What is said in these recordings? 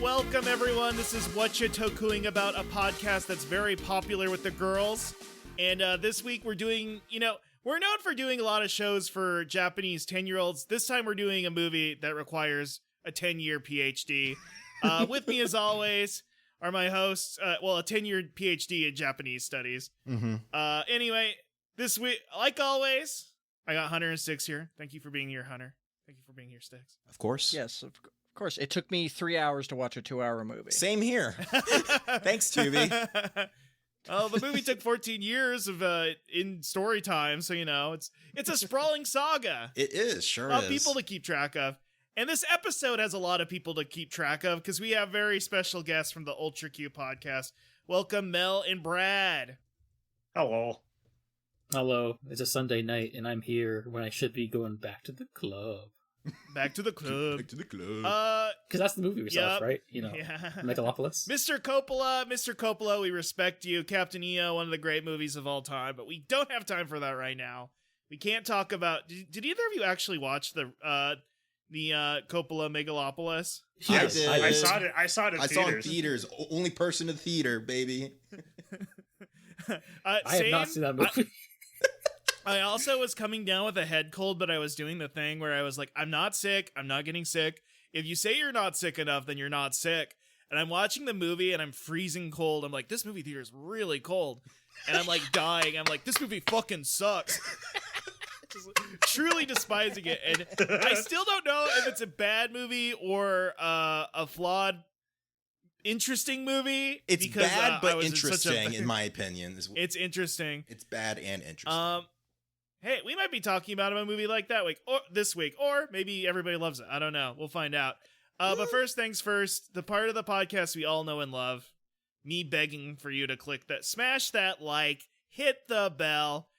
Welcome everyone. This is What You Toku-ing About, a podcast that's very popular with the girls. And this week we're doing, we're known for doing a lot of shows for Japanese 10-year-olds. This time we're doing a movie that requires a 10-year PhD. With me as always are my hosts, a 10-year PhD in Japanese studies. Mm-hmm. Anyway, this week, like always, I got Hunter and Sticks here. Thank you for being here, Hunter. Thank you for being here, Sticks. Of course. Yes, of course. It took me 3 hours to watch a 2-hour movie. Same here. Thanks, Tubi. Oh, the movie took 14 years of in story time, so it's a sprawling saga. It is, sure A lot is. of people to keep track of. And this episode has a lot of people to keep track of because we have very special guests from the Ultra Q podcast. Welcome, Mel and Brad. Hello. Hello, it's a Sunday night, and I'm here when I should be going back to the club. Back to the club. Back to the club. Because that's the movie we saw, Yep. right? Yeah. Megalopolis. Mr. Coppola, we respect you. Captain EO, one of the great movies of all time, but we don't have time for that right now. We can't talk about... Did either of you actually watch the Coppola Megalopolis? Yes, I I did. saw it. I saw it in I saw it in theaters. theaters. Only person in the theater, baby. I have not seen that movie. I also was coming down with a head cold, but I was doing the thing where I was like, I'm not sick. I'm not getting sick. If you say you're not sick enough, then you're not sick. And I'm watching the movie and I'm freezing cold. I'm like, this movie theater is really cold. And I'm like dying. I'm like, this movie fucking sucks. Just truly despising it. And I still don't know if it's a bad movie or a flawed, interesting movie. It's because, bad, I but was in such interesting, in my opinion. It's interesting. It's bad and interesting. Hey, we might be talking about a movie like that week, or this week, or maybe everybody loves it. I don't know. We'll find out. But first things first, the part of the podcast we all know and love, me begging for you to click that, smash that like, hit the bell,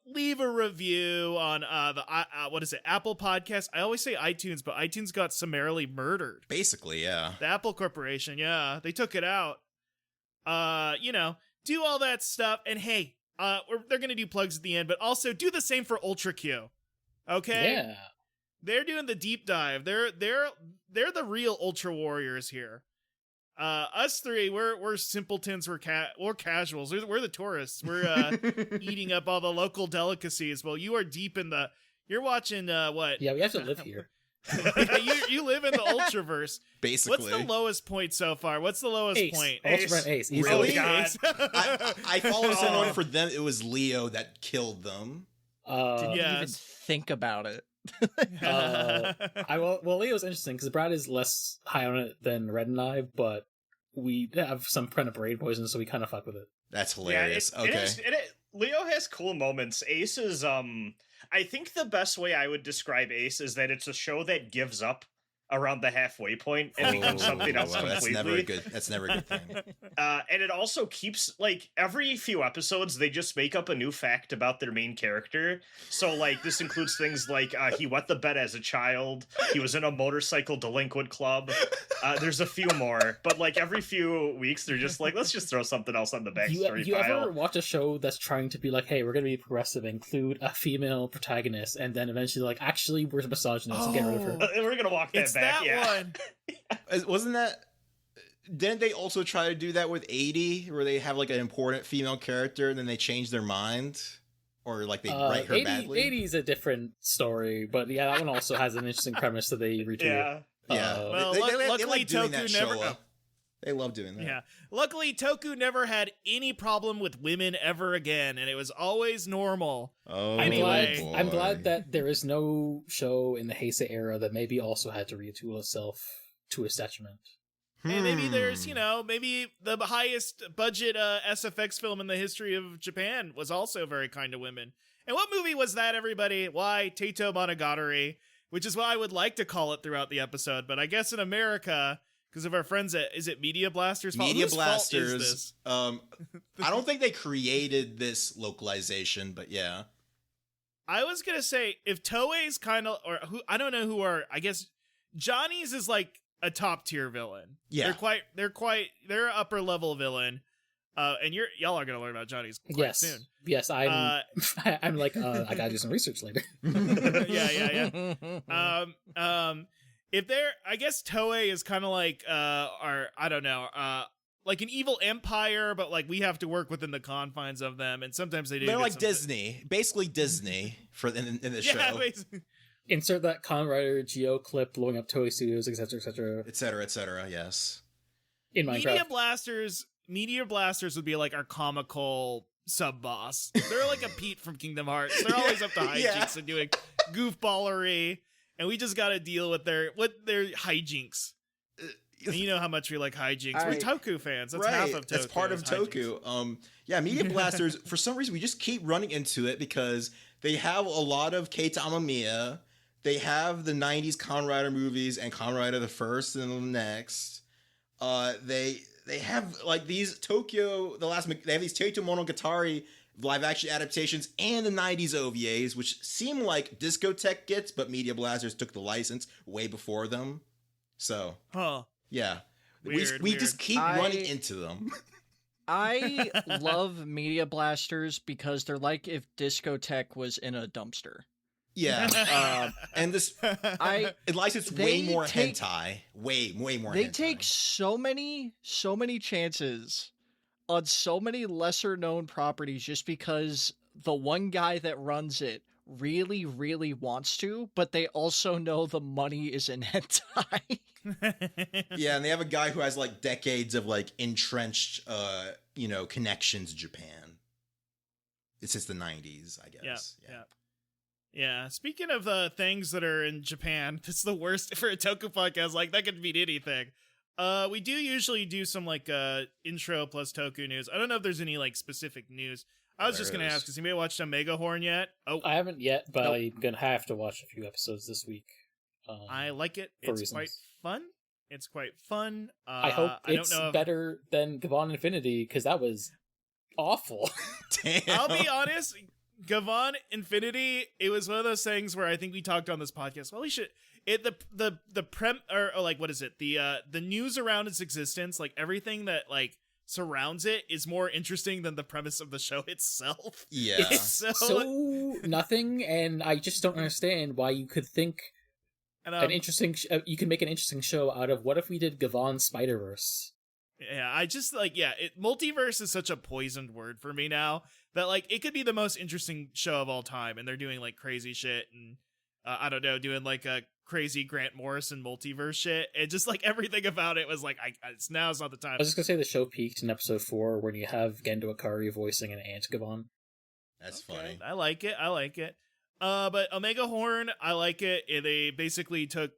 leave a review on the Apple Podcast. I always say iTunes, but iTunes got summarily murdered. Basically, yeah. The Apple Corporation, yeah, they took it out. Do all that stuff, and hey, they're gonna do plugs at the end, but also do the same for Ultra Q. Okay? Yeah. They're doing the deep dive. They're the real Ultra Warriors here. Us three, we're simpletons. We're casuals. We're the tourists. We're eating up all the local delicacies. Well, you are deep in the. You're watching what? Yeah, we have to live here. you live in the Ultraverse. Basically. What's the lowest point so far? What's the lowest Ace. point? Ultimate Ace. Easily. Really? God. I followed someone for them. It was Leo that killed them. Didn't Yes. even think about it. Well, Leo's interesting because Brad is less high on it than Red and I, but we have some kind of brain poison, so we kind of fuck with it. That's hilarious. Okay. Leo has cool moments. Ace is, I think the best way I would describe Ace is that it's a show that gives up around the halfway point and becomes something else completely. That's never a good thing. And it also keeps, like, every few episodes, they just make up a new fact about their main character. So, like, this includes things like, he wet the bed as a child, he was in a motorcycle delinquent club, there's a few more, but, like, every few weeks, they're just like, let's just throw something else on the backstory You file. ever watch a show that's trying to be like, hey, we're going to be progressive, include a female protagonist, and then eventually, like, actually, we're misogynist and get rid of her? We're gonna walk that It's back, that yeah. one. Wasn't that... Didn't they also try to do that with 80, where they have, like, an important female character, and then they change their mind? Or, like, they write her 80, badly? 80 is a different story, but yeah, that one also has an interesting premise that they retweet. Yeah. Yeah. Well, they luckily like doing Toku that never. show. They love doing that. Yeah. Luckily, Toku never had any problem with women ever again, and it was always normal. Oh, Anyway. boy. I'm glad that there is no show in the Heisei era that maybe also had to retool itself to its detriment. And maybe there's, maybe the highest budget SFX film in the history of Japan was also very kind to women. And what movie was that, everybody? Why? Teito Monogatari, which is what I would like to call it throughout the episode. But I guess in America, because of our friends at, is it Media Blasters? Media Whose fault is Blasters. this? I don't think they created this localization, but yeah. I was going to say, if Toei's kind of, or who, I don't know who are, I guess Johnny's is like a top tier villain. Yeah. They're an upper level villain. And y'all are gonna learn about Johnny's quite soon. Yes, I'm. I gotta do some research later. Yeah. if they're, I guess Toei is kind of like our, I don't know, like an evil empire, but like we have to work within the confines of them, and sometimes they do. They're get like some- Disney, basically Disney for in the yeah, show, basically. Insert that Kamen Rider Geo clip blowing up Toei Studios, etc., etc. etc., etc. Yes. In Minecraft. Meteor Blasters would be like our comical sub boss. They're like a Pete from Kingdom Hearts. They're always up to hijinks Yeah. and doing goofballery, and we just got to deal with their hijinks. And you know how much we like hijinks. We're Toku fans. That's half of Toku. That's part of is Toku. hijinks. Yeah, Media Blasters, for some reason, we just keep running into it because they have a lot of Keita Amamiya. They have the 90s Kamen Rider movies and Kamen Rider the first and the next. They have like these they have these Teito Monogatari live action adaptations and the 90s OVAs, which seem like Discotek gets, but Media Blasters took the license way before them. So, Huh. yeah. Weird, we just keep I- running into them. I love Media Blasters because they're like if Discotek was in a dumpster. Yeah. And this it licensed way they more take- hentai. Way more They hentai. take so many chances on so many lesser known properties just because the one guy that runs it really, really wants to, but they also know the money is in hentai. Yeah, and they have a guy who has like decades of like entrenched connections to Japan. It's since the 90s, I guess. Yeah. Speaking of things that are in Japan, it's the worst for a Toku podcast. Like that could mean anything. We do usually do some like intro plus Toku news. I don't know if there's any like specific news. I was There just gonna is. ask, has anybody watched Omega Horn yet? Oh, I haven't yet, but Nope. I'm gonna have to watch a few episodes this week. I like it. for It's reasons. quite fun. It's quite fun. I hope I don't it's know if- better than Gabon Infinity because that was awful. Damn. I'll be honest, Gavon Infinity, it was one of those things where I think we talked on this podcast. Well, we should the news around its existence, like everything that like surrounds it is more interesting than the premise of the show itself. Yeah. It's so nothing, and I just don't understand why you could think And, an interesting. You can make an interesting show out of what if we did Gavon Spider-Verse. yeah, I just like multiverse is such a poisoned word for me now that like it could be the most interesting show of all time, and they're doing like crazy shit and I don't know, doing like a crazy Grant Morrison multiverse shit, and just like everything about it was like, now's not the time. I was just gonna say the show peaked in episode 4 when you have Gendo Akari voicing an ant Gavon. That's Okay, funny. I like it. But Omega Horn, I like it. They basically took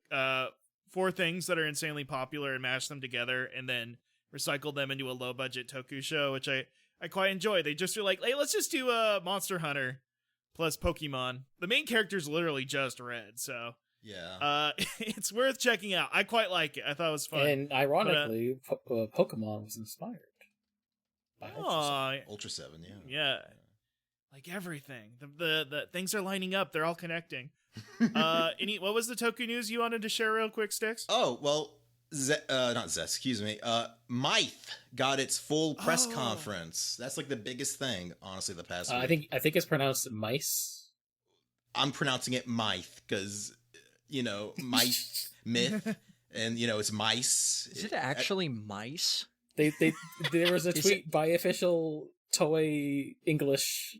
4 things that are insanely popular and mashed them together, and then recycled them into a low budget Toku show, which I quite enjoy. They just are like, hey, let's just do Monster Hunter plus Pokemon. The main character's literally just red, so Yeah. it's worth checking out. I quite like it. I thought it was fun. And ironically, Pokemon was inspired by Ultra Sun. Ultra 7, yeah. Yeah. Like everything. The things are lining up. They're all connecting. What was the Toku news you wanted to share real quick, Sticks? Oh, well, not Zest, excuse me. Myth got its full press Oh. conference. That's like the biggest thing, honestly, the past week. I think it's pronounced mice. I'm pronouncing it Myth because, myth, and, it's mice. Is it actually mice? There was a Is tweet by official Toei English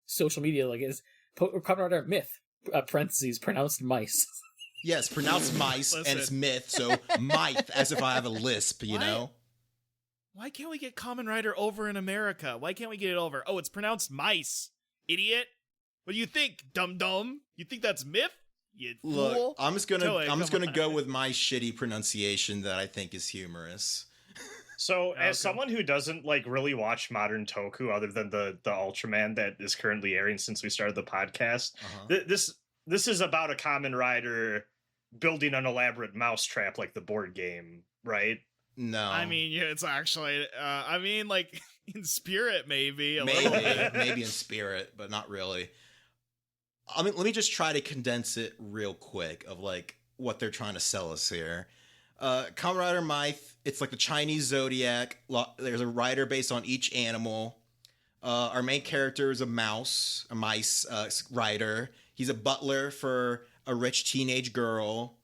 social media like is Kamen Rider Myth parentheses pronounced mice. Yes, pronounced mice, and it's Listen. myth, so myth, as if I have a lisp, you Why- know? Why can't we get Kamen Rider over in America? Why can't we get it over? Oh, it's pronounced mice. Idiot. What do you think, dum-dum? You think that's myth? You fool. Look, I'm just gonna Toei, come go on. with my shitty pronunciation that I think is humorous. So, Okay. as someone who doesn't like really watch modern Toku other than the Ultraman that is currently airing since we started the podcast, Uh-huh. this is about a Kamen Rider building an elaborate mousetrap like the board game, right? No, I mean, yeah, it's actually, like, in spirit, maybe. A little bit. maybe in spirit, but not really. I mean, let me just try to condense it real quick of like what they're trying to sell us here. Kamen Rider Myth, it's like the Chinese Zodiac. There's a rider based on each animal. Our main character is a mice rider. He's a butler for a rich teenage girl.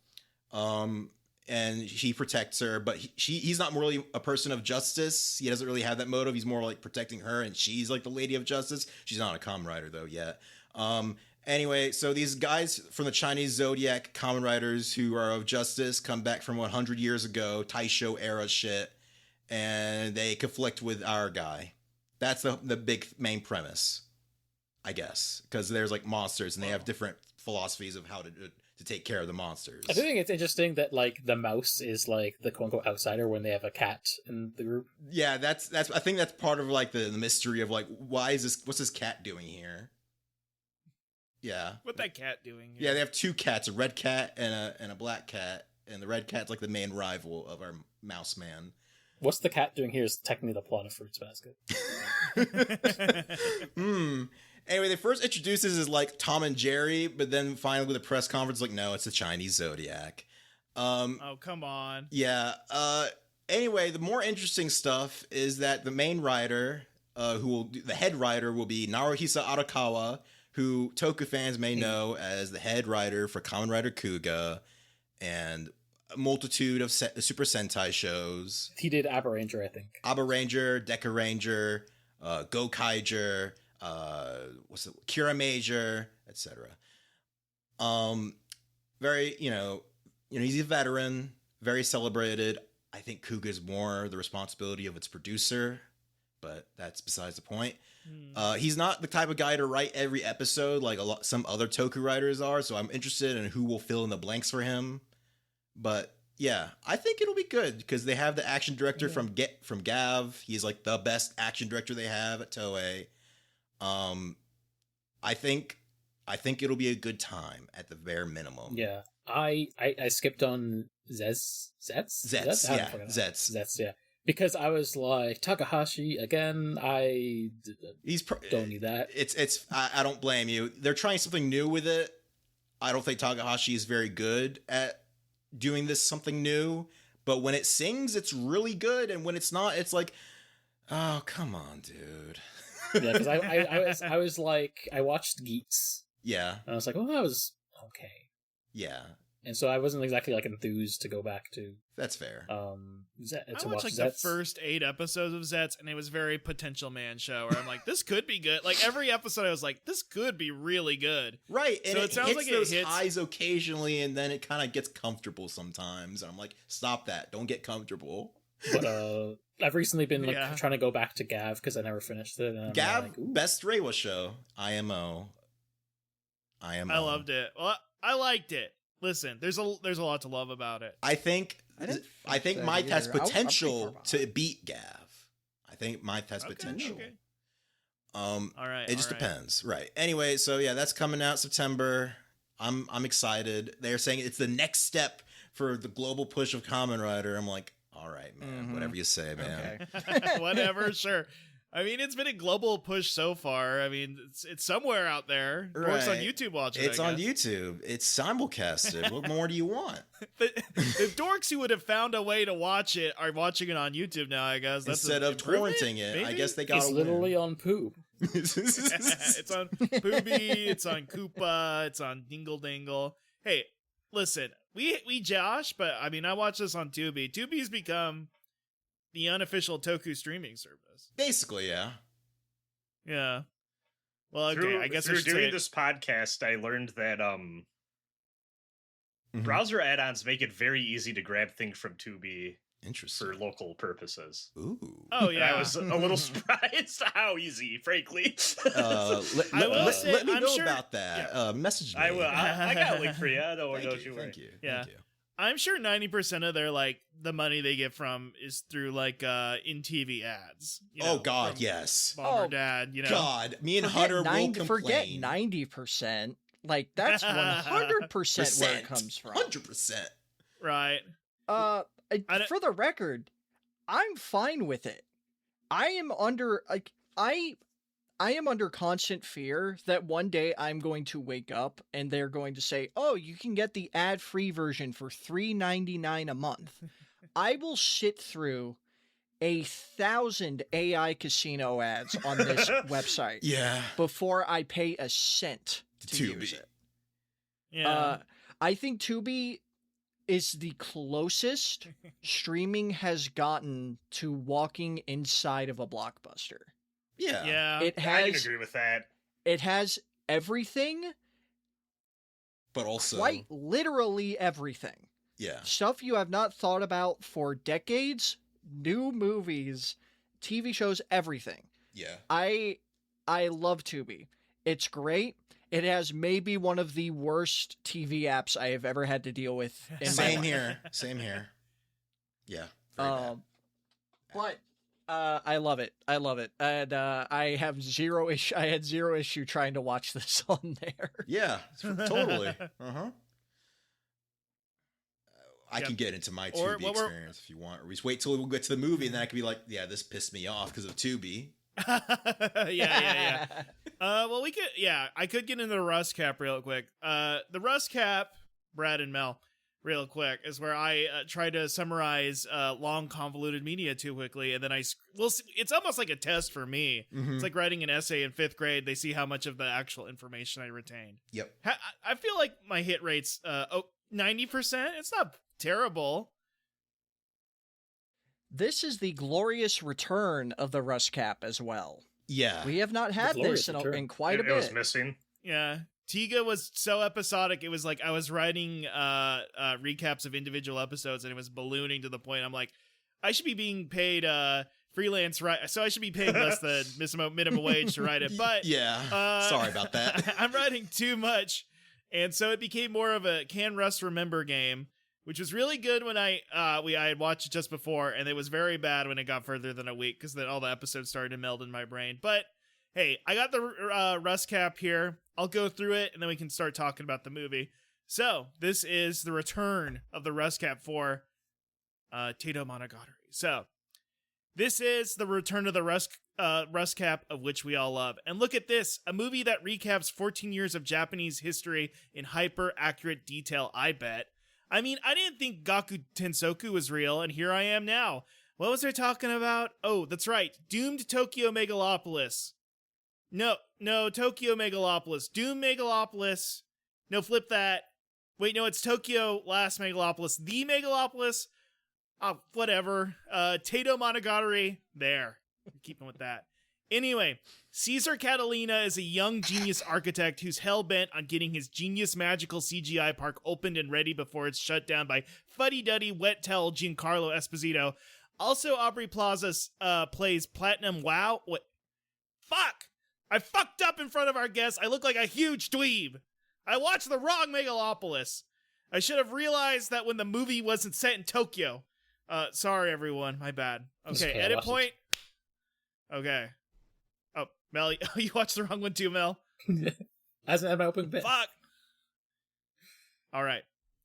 And he protects her, but he's not really a person of justice. He doesn't really have that motive. He's more like protecting her, and she's like the lady of justice. She's not a Kamen Rider though yet. Anyway, so these guys from the Chinese Zodiac Kamen Riders who are of justice come back from 100 years ago, Taisho era shit, and they conflict with our guy. That's the big main premise, I guess, because there's like monsters and they have different philosophies of how to take care of the monsters. I do think it's interesting that like the mouse is like the quote unquote outsider when they have a cat in the group. Yeah, that's I think that's part of like the mystery of like what's this cat doing here? Yeah. What that cat doing here? Yeah, they have two cats, a red cat and a black cat, and the red cat's like the main rival of our mouse man. What's the cat doing here is technically the plot of Fruits Basket. Anyway, they first introduce us as like Tom and Jerry, but then finally with a press conference, like, no, it's the Chinese Zodiac. Oh, come on. Yeah. Anyway, the more interesting stuff is that the main writer, the head writer will be Naruhisa Arakawa, who Toku fans may know as the head writer for Kamen Rider Kuga and a multitude of Super Sentai shows. He did Abba Ranger, I think. Abba Ranger, Deca Ranger, Gokaiger, Kira Major, etc. Very, he's a veteran, very celebrated. I think Kuga's more the responsibility of its producer, but that's besides the point. He's not the type of guy to write every episode like some other Toku writers are, so I'm interested in who will fill in the blanks for him. But yeah, I think it'll be good because they have the action director from Gav. He's like the best action director they have at Toei. I think it'll be a good time at the bare minimum. Yeah, I skipped on Zets, yeah, because I was like Takahashi again. I don't need that. I don't blame you. They're trying something new with it. I don't think Takahashi is very good at doing this something new, but when it sings, it's really good, and when it's not, it's like, oh, come on, dude. Yeah, because I was like, I watched Geats. Yeah. And I was like, well, that was okay. Yeah. And so I wasn't exactly like enthused to go back to. That's fair. I watched like the first 8 episodes of Zets, and it was very potential man show. Where I'm like, this could be good. Like every episode, I was like, this could be really good. Right, and so it sounds hits like those it hits highs occasionally, and then it kind of gets comfortable sometimes. And I'm like, stop that! Don't get comfortable. But I've recently been trying to go back to Gav because I never finished it. And Gav, like, best Reiwa show, IMO. I loved it. Well, I liked it. Listen, there's a lot to love about it. I think Might has potential to beat Gav. I think Might has potential. Okay. All right. It just depends, right? Anyway, so yeah, that's coming out September. I'm excited. They're saying it's the next step for the global push of Kamen Rider. I'm like, all right, man. Whatever you say, man. Okay. Whatever, sure. I mean, it's been a global push so far. I mean, it's somewhere out there. Dorks on YouTube watching it. It's on YouTube. It's simulcasted. What more do you want? the dorks who would have found a way to watch it are watching it on YouTube now, I guess. That's instead of torrenting it, maybe? I guess they got It's literally on Poob. It's on Poobie, it's on Koopa, it's on Dingle Dangle. Hey, listen, we Josh, but I mean, I watch this on Tubi. Tubi's become the unofficial Toku streaming service. Basically, yeah. Yeah. Well, okay, I guess through doing this podcast, I learned that browser add-ons make it very easy to grab things from Tubi for local purposes. Ooh. Oh, yeah. And I was a little surprised how easy, frankly. Let me know about that. Yeah. Message me. I will. I got a link for you. Don't you worry. Thank you. Yeah. Thank you. I'm sure 90% of their the money they get from is through in TV ads. Oh God, yes. Mom or dad, God, me and Hunter will complain. Forget 90%. Like that's 100% where it comes from. 100%. Right. For the record, I'm fine with it. I am under I am under constant fear that one day I'm going to wake up and they're going to say, "Oh, you can get the ad-free version for $3.99 a month." I will sit through 1,000 AI casino ads on this website before I pay a cent to use it. Yeah. I think Tubi is the closest streaming has gotten to walking inside of a blockbuster. Yeah. Yeah. It I can has agree with that. it has everything, But also, quite literally everything. yeah. Stuff you have not thought about for decades, new movies, TV shows, everything. Yeah. I love Tubi. It's great. It has maybe one of the worst TV apps I have ever had to deal with in my Same life. here. Same here. Yeah. Very bad. But I love it. I love it. And I have zero issue. I had zero issue trying to watch this on there. Yeah. Totally. Uh-huh. I Yep. can get into my Or Tubi what we're- experience if you want. Or we just wait till we get to the movie and then I can be like, yeah, this pissed me off because of Tubi. Yeah. Well, I could get into the Rust Cap real quick. The Rust Cap, Brad and Mel, real quick, is where I try to summarize long, convoluted media too quickly, and then it's almost like a test for me. Mhm. It's like writing an essay in 5th grade. They see how much of the actual information I retained. Yep. I feel like my hit rate's 90%. It's not terrible. This is the glorious return of the Rust Cap as well. Yeah. We have not had glorious this return. in quite a It was bit. missing. Yeah. Tiga was so episodic. It was like I was writing recaps of individual episodes and it was ballooning to the point I'm like, I should be being paid freelance, right? So I should be paying less than minimum wage to write it. But yeah. Sorry about that. I'm writing too much. And so it became more of a can Russ remember game, which was really good when I had watched it just before, and it was very bad when it got further than a week because then all the episodes started to meld in my brain. But hey, I got the Rust Cap here. I'll go through it, and then we can start talking about the movie. So this is the return of the Rust Cap for Teito Monogatari. So this is the return of the Rust Cap, of which we all love. And look at this, a movie that recaps 14 years of Japanese history in hyper-accurate detail, I bet. I mean, I didn't think Gaku Tensoku was real, and here I am now. What was I talking about? Oh, that's right. Doomed Tokyo Megalopolis. No, Tokyo Megalopolis. Doom Megalopolis. No, flip that. Wait, no, it's Tokyo Last Megalopolis. The Megalopolis. Oh, whatever. Teito Monogatari. There. Keeping with that. Anyway, Caesar Catalina is a young genius architect who's hell-bent on getting his genius magical CGI park opened and ready before it's shut down by fuddy-duddy wet-towel Giancarlo Esposito. Also, Aubrey Plaza plays Platinum Wow. What? Fuck! I fucked up in front of our guests. I look like a huge dweeb. I watched the wrong Megalopolis. I should have realized that when the movie wasn't set in Tokyo. Sorry, everyone. My bad. Okay, Okay, edit watch it. point. Okay. Oh, Mel, you watched the wrong one too, Mel. Hasn't had my opening bit. Fuck. All right.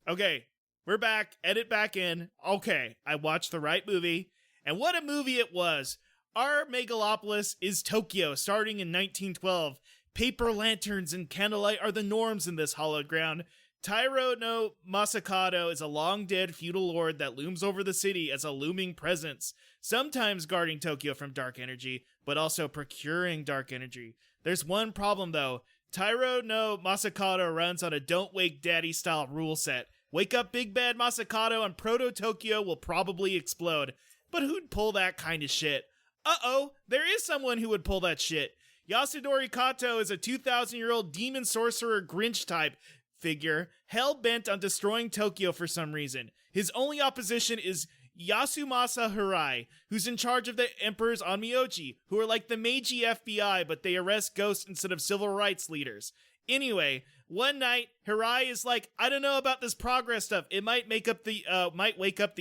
Okay, we're back. Edit back in. Okay, I watched the right movie, and what a movie it was. Our Megalopolis is Tokyo, starting in 1912. Paper lanterns and candlelight are the norms in this hallowed ground. Tairo no Masakado is a long-dead feudal lord that looms over the city as a looming presence, sometimes guarding Tokyo from dark energy, but also procuring dark energy. There's one problem, though. Tairo no Masakado runs on a Don't Wake Daddy style rule set. Wake up Big Bad Masakado and Proto-Tokyo will probably explode. But who'd pull that kind of shit? Uh-oh, there is someone who would pull that shit. Yasunori Kato is a 2,000-year-old demon sorcerer Grinch type figure, hell-bent on destroying Tokyo for some reason. His only opposition is Yasumasa Hirai, who's in charge of the Emperor's Onmyoji, who are like the Meiji FBI, but they arrest ghosts instead of civil rights leaders. Anyway, one night, Hirai is like, I don't know about this progress stuff. It might wake up the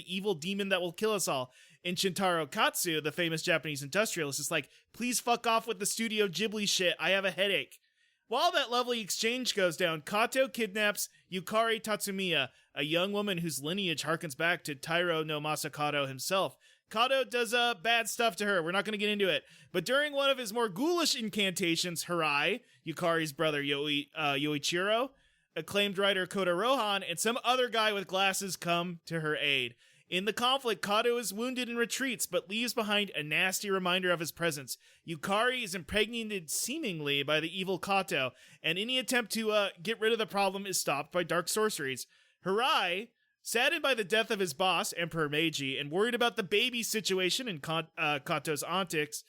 evil demon that will kill us all. And Shintaro Katsu, the famous Japanese industrialist, is like, please fuck off with the Studio Ghibli shit. I have a headache. While that lovely exchange goes down, Kato kidnaps Yukari Tatsumiya, a young woman whose lineage harkens back to Tairo no Masakado himself. Kato does bad stuff to her. We're not going to get into it. But during one of his more ghoulish incantations, Hirai, Yukari's brother Yoichiro, acclaimed writer Kota Rohan, and some other guy with glasses come to her aid. In the conflict, Kato is wounded and retreats, but leaves behind a nasty reminder of his presence. Yukari is impregnated seemingly by the evil Kato, and any attempt to get rid of the problem is stopped by dark sorceries. Hirai Saddened by the death of his boss, Emperor Meiji, and worried about the baby situation and Kato's antics,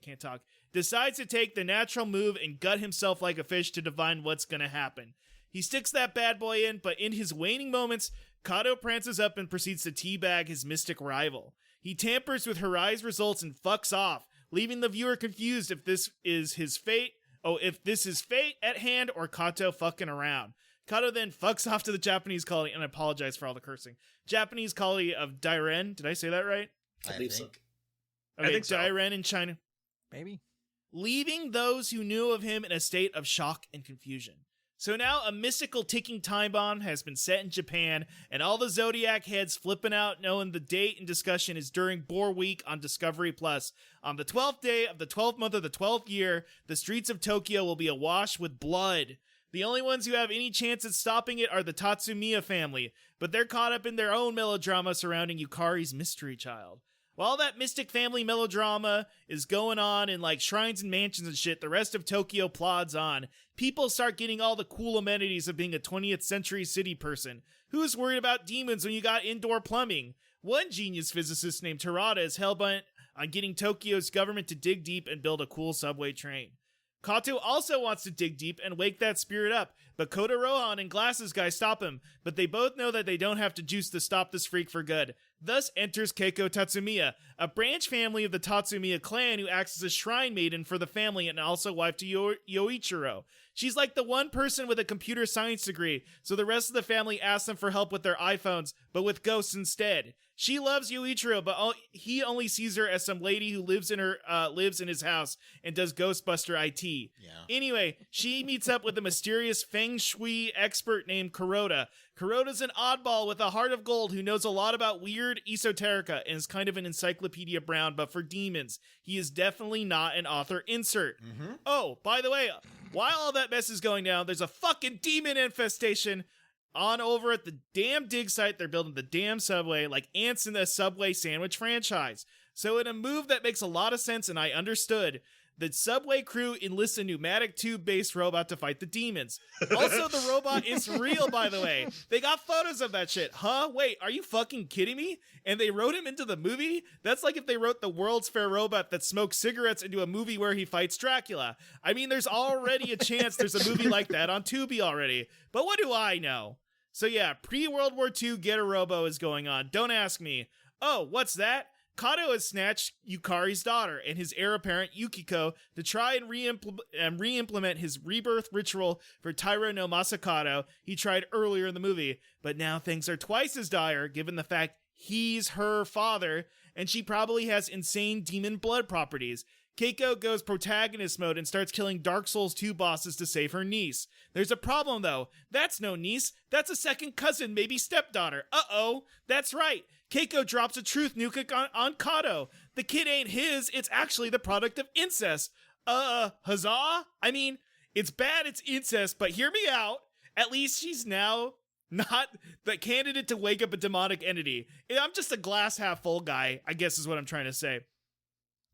can't talk, decides to take the natural move and gut himself like a fish to divine what's gonna happen. He sticks that bad boy in, but in his waning moments, Kato prances up and proceeds to teabag his mystic rival. He tampers with Hirai's results and fucks off, leaving the viewer confused if this is his fate, if this is fate at hand or Kato fucking around. Kato then fucks off to the Japanese colony, and I apologize for all the cursing, Japanese colony of Dairen. Did I say that right? I believe so. think. Okay, I think so. Dairen in China. Maybe. Leaving those who knew of him in a state of shock and confusion. So now a mystical ticking time bomb has been set in Japan, and all the Zodiac heads flipping out knowing the date and discussion is during Boar Week on Discovery Plus. On the 12th day of the 12th month of the 12th year, the streets of Tokyo will be awash with blood. The only ones who have any chance at stopping it are the Tatsumiya family, but they're caught up in their own melodrama surrounding Yukari's mystery child. While that mystic family melodrama is going on in like shrines and mansions and shit, the rest of Tokyo plods on. People start getting all the cool amenities of being a 20th century city person. Who's worried about demons when you got indoor plumbing? One genius physicist named Terada is hellbent on getting Tokyo's government to dig deep and build a cool subway train. Kato also wants to dig deep and wake that spirit up, but Kota Rohan and Glasses Guy stop him, but they both know that they don't have to juice to stop this freak for good. Thus enters Keiko Tatsumiya, a branch family of the Tatsumiya clan who acts as a shrine maiden for the family and also wife to Yoichiro. She's like the one person with a computer science degree, so the rest of the family asks them for help with their iPhones, but with ghosts instead. She loves Yoichiro, but he only sees her as some lady who lives in his house and does Ghostbuster IT. Yeah. Anyway, she meets up with a mysterious feng shui expert named Kuroda. Kuroda's an oddball with a heart of gold who knows a lot about weird esoterica and is kind of an Encyclopedia Brown, but for demons. He is definitely not an author insert. Mm-hmm. Oh, by the way, while all that mess is going down, there's a fucking demon infestation on over at the damn dig site. They're building the damn subway like ants in the Subway sandwich franchise. So in a move that makes a lot of sense and I understood, the subway crew enlists a pneumatic tube-based robot to fight the demons. Also, the robot is real, by the way. They got photos of that shit. Huh? Wait, are you fucking kidding me? And they wrote him into the movie? That's like if they wrote the World's Fair robot that smokes cigarettes into a movie where he fights Dracula. I mean, there's already a chance there's a movie like that on Tubi already. But what do I know? So yeah, pre-World War II Get a Robo is going on. Don't ask me. Oh, what's that? Kato has snatched Yukari's daughter and his heir apparent Yukiko to try and re-implement his rebirth ritual for Taira no Masakato he tried earlier in the movie, but now things are twice as dire given the fact he's her father and she probably has insane demon blood properties. Keiko goes protagonist mode and starts killing Dark Souls 2 bosses to save her niece. There's a problem though. That's no niece. That's a second cousin, maybe stepdaughter. Uh-oh. That's right. Keiko drops a truth nuke on Kato. The kid ain't his. It's actually the product of incest. Huzzah? I mean, it's bad it's incest, but hear me out. At least she's now not the candidate to wake up a demonic entity. I'm just a glass half full guy, I guess is what I'm trying to say.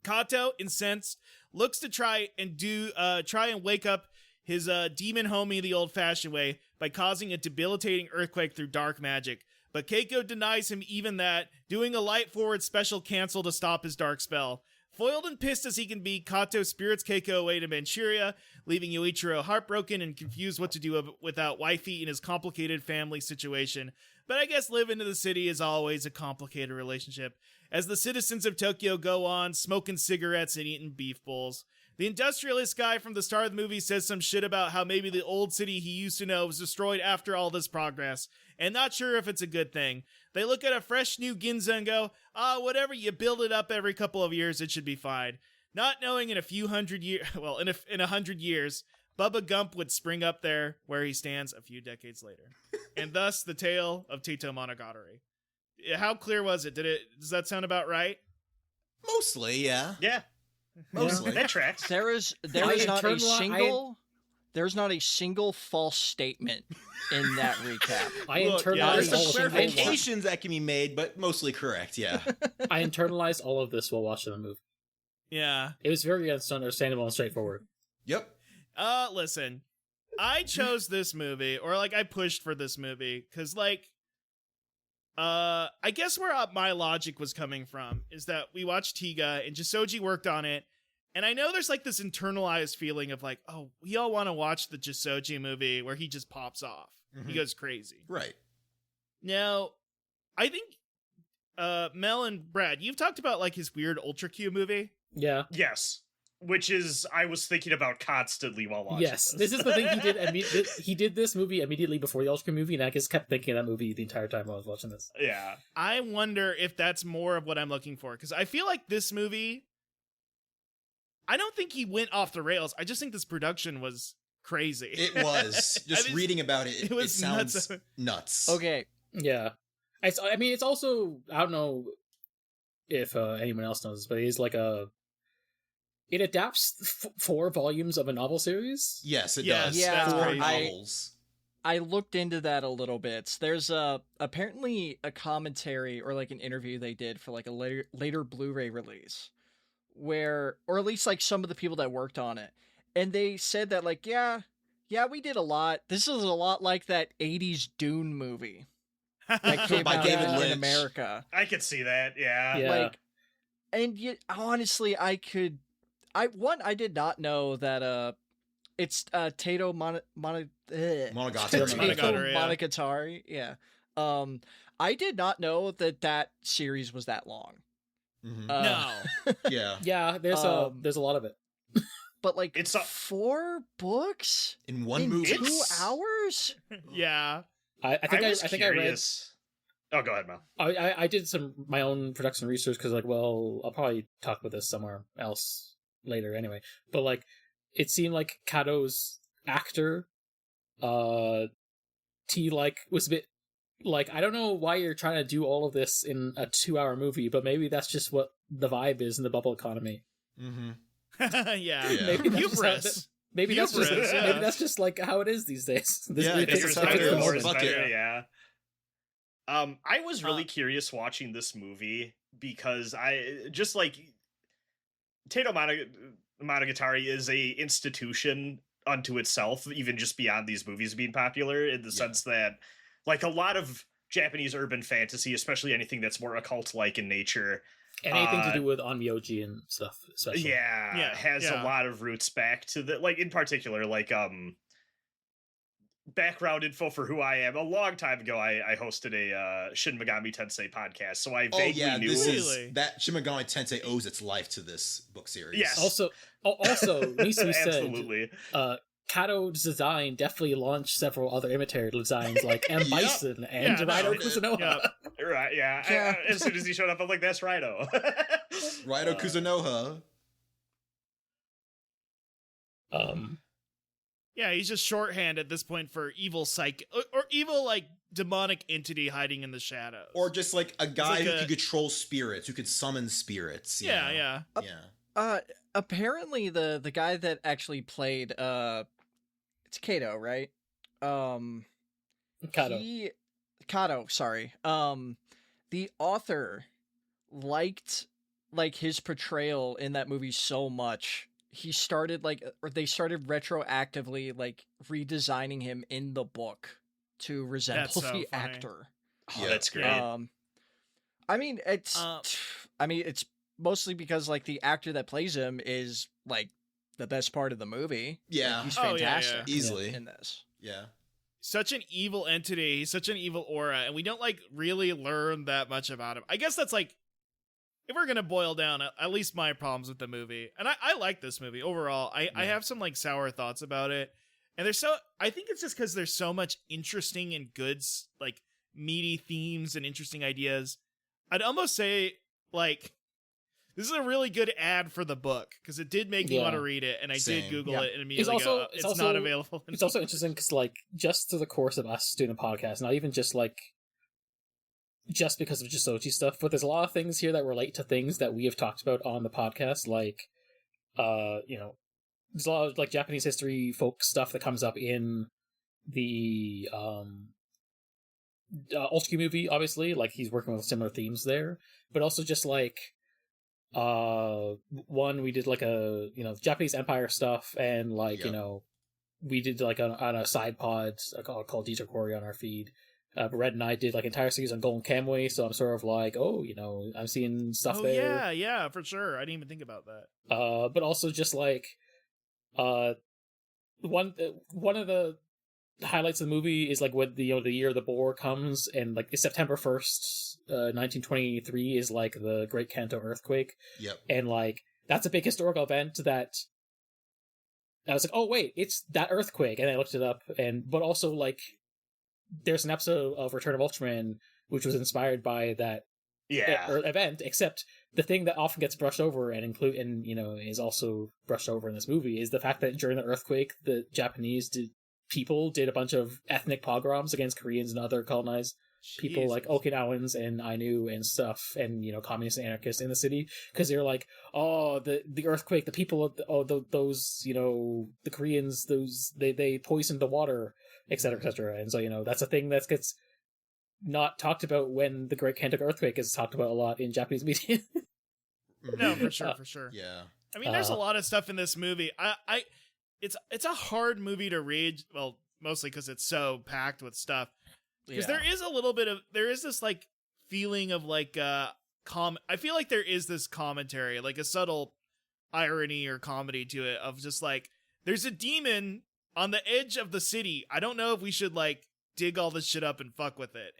Kato, incensed, looks to try and wake up his demon homie the old-fashioned way by causing a debilitating earthquake through dark magic. But Keiko denies him even that, doing a light forward special cancel to stop his dark spell. Foiled and pissed as he can be, Kato spirits Keiko away to Manchuria, leaving Yoichiro heartbroken and confused what to do without wifey in his complicated family situation. But I guess living in the city is always a complicated relationship, as the citizens of Tokyo go on smoking cigarettes and eating beef bowls. The industrialist guy from the start of the movie says some shit about how maybe the old city he used to know was destroyed after all this progress, and not sure if it's a good thing. They look at a fresh new Ginza and go, whatever, you build it up every couple of years, it should be fine. Not knowing in a few hundred years, well, in 100 years, Bubba Gump would spring up there where he stands a few decades later. And thus, the tale of Teito Monogatari. How clear was it? Does that sound about right? Mostly, yeah. Yeah. Mostly. That tracks. There is there's not a single false statement in that recap. I Look, internalized there's some all of it. clarifications that can be made, but mostly correct, yeah. I internalized all of this while watching the movie. Yeah. It was very understandable and straightforward. Yep. Listen, I chose this movie, or like I pushed for this movie, because like I guess where my logic was coming from is that we watched Tiga and Jissoji worked on it, and I know there's like this internalized feeling of like, oh, we all want to watch the Jissoji movie where he just pops off. He goes crazy. Right. Now, I think Mel and Brad, you've talked about like his weird Ultra Q movie. Yeah. Yes. Which is, I was thinking about constantly while watching Yes, this is the thing he did. He did this movie immediately before the Ultra movie, and I just kept thinking of that movie the entire time while I was watching this. Yeah. I wonder if that's more of what I'm looking for, because I feel like this movie, I don't think he went off the rails. I just think this production was crazy. It was. Just reading about it, it sounds nuts. Okay. Yeah. I mean, it's also, I don't know if anyone else knows this, but it's like it adapts 4 volumes of a novel series. Yes, it Yes, does. yeah, 4 novels. I looked into that a little bit. There's apparently a commentary or like an interview they did for like a later Blu-ray release where, or at least like some of the people that worked on it. And they said that like, yeah, we did a lot. This is a lot like that 80s Dune movie that came By out David in Lynch. America. I could see that, yeah. Yeah. Like, and yet, honestly, I did not know that it's Teito Monogatari. Monogatari, yeah. Monogatari, yeah. I did not know that series was that long. Mhm. No. Yeah. Yeah, there's a lot of it. But like It's 4 books In one in movie. 2 hours? Yeah. I think I was think I read. curious. Oh, go ahead, Mel. I did my own production research because like, well, I'll probably talk about this somewhere else later anyway. But like, it seemed like Kato's actor, T like was a bit like, I don't know why you're trying to do all of this in a 2-hour movie, but maybe that's just what the vibe is in the bubble economy. Mm-hmm. Yeah. Yeah. Maybe that's just how- Hubris. maybe that's just Hubris, yeah. maybe that's just like how it is these days. This Yeah, movie I guess takes that's how its it time is. to More is Fuck better, it. yeah. I was really curious watching this movie because I just like Teito Monogatari is a institution unto itself, even just beyond these movies being popular, in the sense that like a lot of Japanese urban fantasy, especially anything that's more occult-like in nature, Anything to do with onmyoji and stuff, especially. has a lot of roots back to the, like, in particular, like background info for who I am. A long time ago, I hosted a Shin Megami Tensei podcast, so I vaguely knew. That Shin Megami Tensei owes its life to this book series. Yes. Also, needs to be said, Absolutely. Kato's design definitely launched several other imitator designs like M. Bison and Rhino Kusunoha. Yeah. Right, yeah. Yeah. As soon as he showed up, I'm like, that's Rhino. Raido Kuzunoha. Yeah, he's just shorthand at this point for evil or evil like demonic entity hiding in the shadows. Or just like a guy like who could control spirits, who could summon spirits. you know? yeah. Yeah. Apparently the guy that actually played it's Kato, right? Kato. Kato, sorry. The author liked like his portrayal in that movie so much. He started they started retroactively like redesigning him in the book to resemble That's so the funny. actor. Oh, that's great. I mean it's mostly because like the actor that plays him is like the best part of the movie. Yeah. Like, he's Oh, yeah, fantastic Easily. in this. Yeah. Such an evil entity, such an evil aura, and we don't like really learn that much about him. I guess that's like, if we're gonna boil down at least my problems with the movie, and I like this movie overall. I have some like sour thoughts about it, and I think it's just because there's so much interesting and good like meaty themes and interesting ideas. I'd almost say like this is a really good ad for the book because it did make me want to read it, and I Same. did Google Yeah. it and immediately go, it's not available. It's also interesting because like just through the course of us doing a podcast, not even just like just because of Jissoji stuff, but there's a lot of things here that relate to things that we have talked about on the podcast, like there's a lot of like Japanese history folk stuff that comes up in the Ultra movie, obviously, like he's working with similar themes there, but also just like one we did like a Japanese Empire stuff, and like we did like on a side pod called Detour Quarry on our feed, Red and I did like entire series on Golden Kamuy, so I'm sort of like, oh, I'm seeing stuff there. Yeah, for sure. I didn't even think about that. But also just like, one of the highlights of the movie is like when the year the boar comes, and like September 1st, 1923 is like the Great Kanto earthquake. Yep. And like that's a big historical event that I was like, oh wait, it's that earthquake, and I looked it up, but also like there's an episode of Return of Ultraman which was inspired by that event, except the thing that often gets brushed over and is also brushed over in this movie is the fact that during the earthquake, the Japanese people did a bunch of ethnic pogroms against Koreans and other colonized people like Okinawans and Ainu and stuff, and communists and anarchists in the city, because they're like, oh, the earthquake, the people, those the Koreans, they poisoned the water, etc., etc. And so that's a thing that gets not talked about when the Great Kanto earthquake is talked about a lot in Japanese media. No, for sure. Yeah. I mean, there's a lot of stuff in this movie. It's a hard movie to read. Well, mostly because it's so packed with stuff. Because there is a little bit of this like feeling of like I feel like there is this commentary, like a subtle irony or comedy to it, of just like there's a demon on the edge of the city. I don't know if we should like dig all this shit up and fuck with it.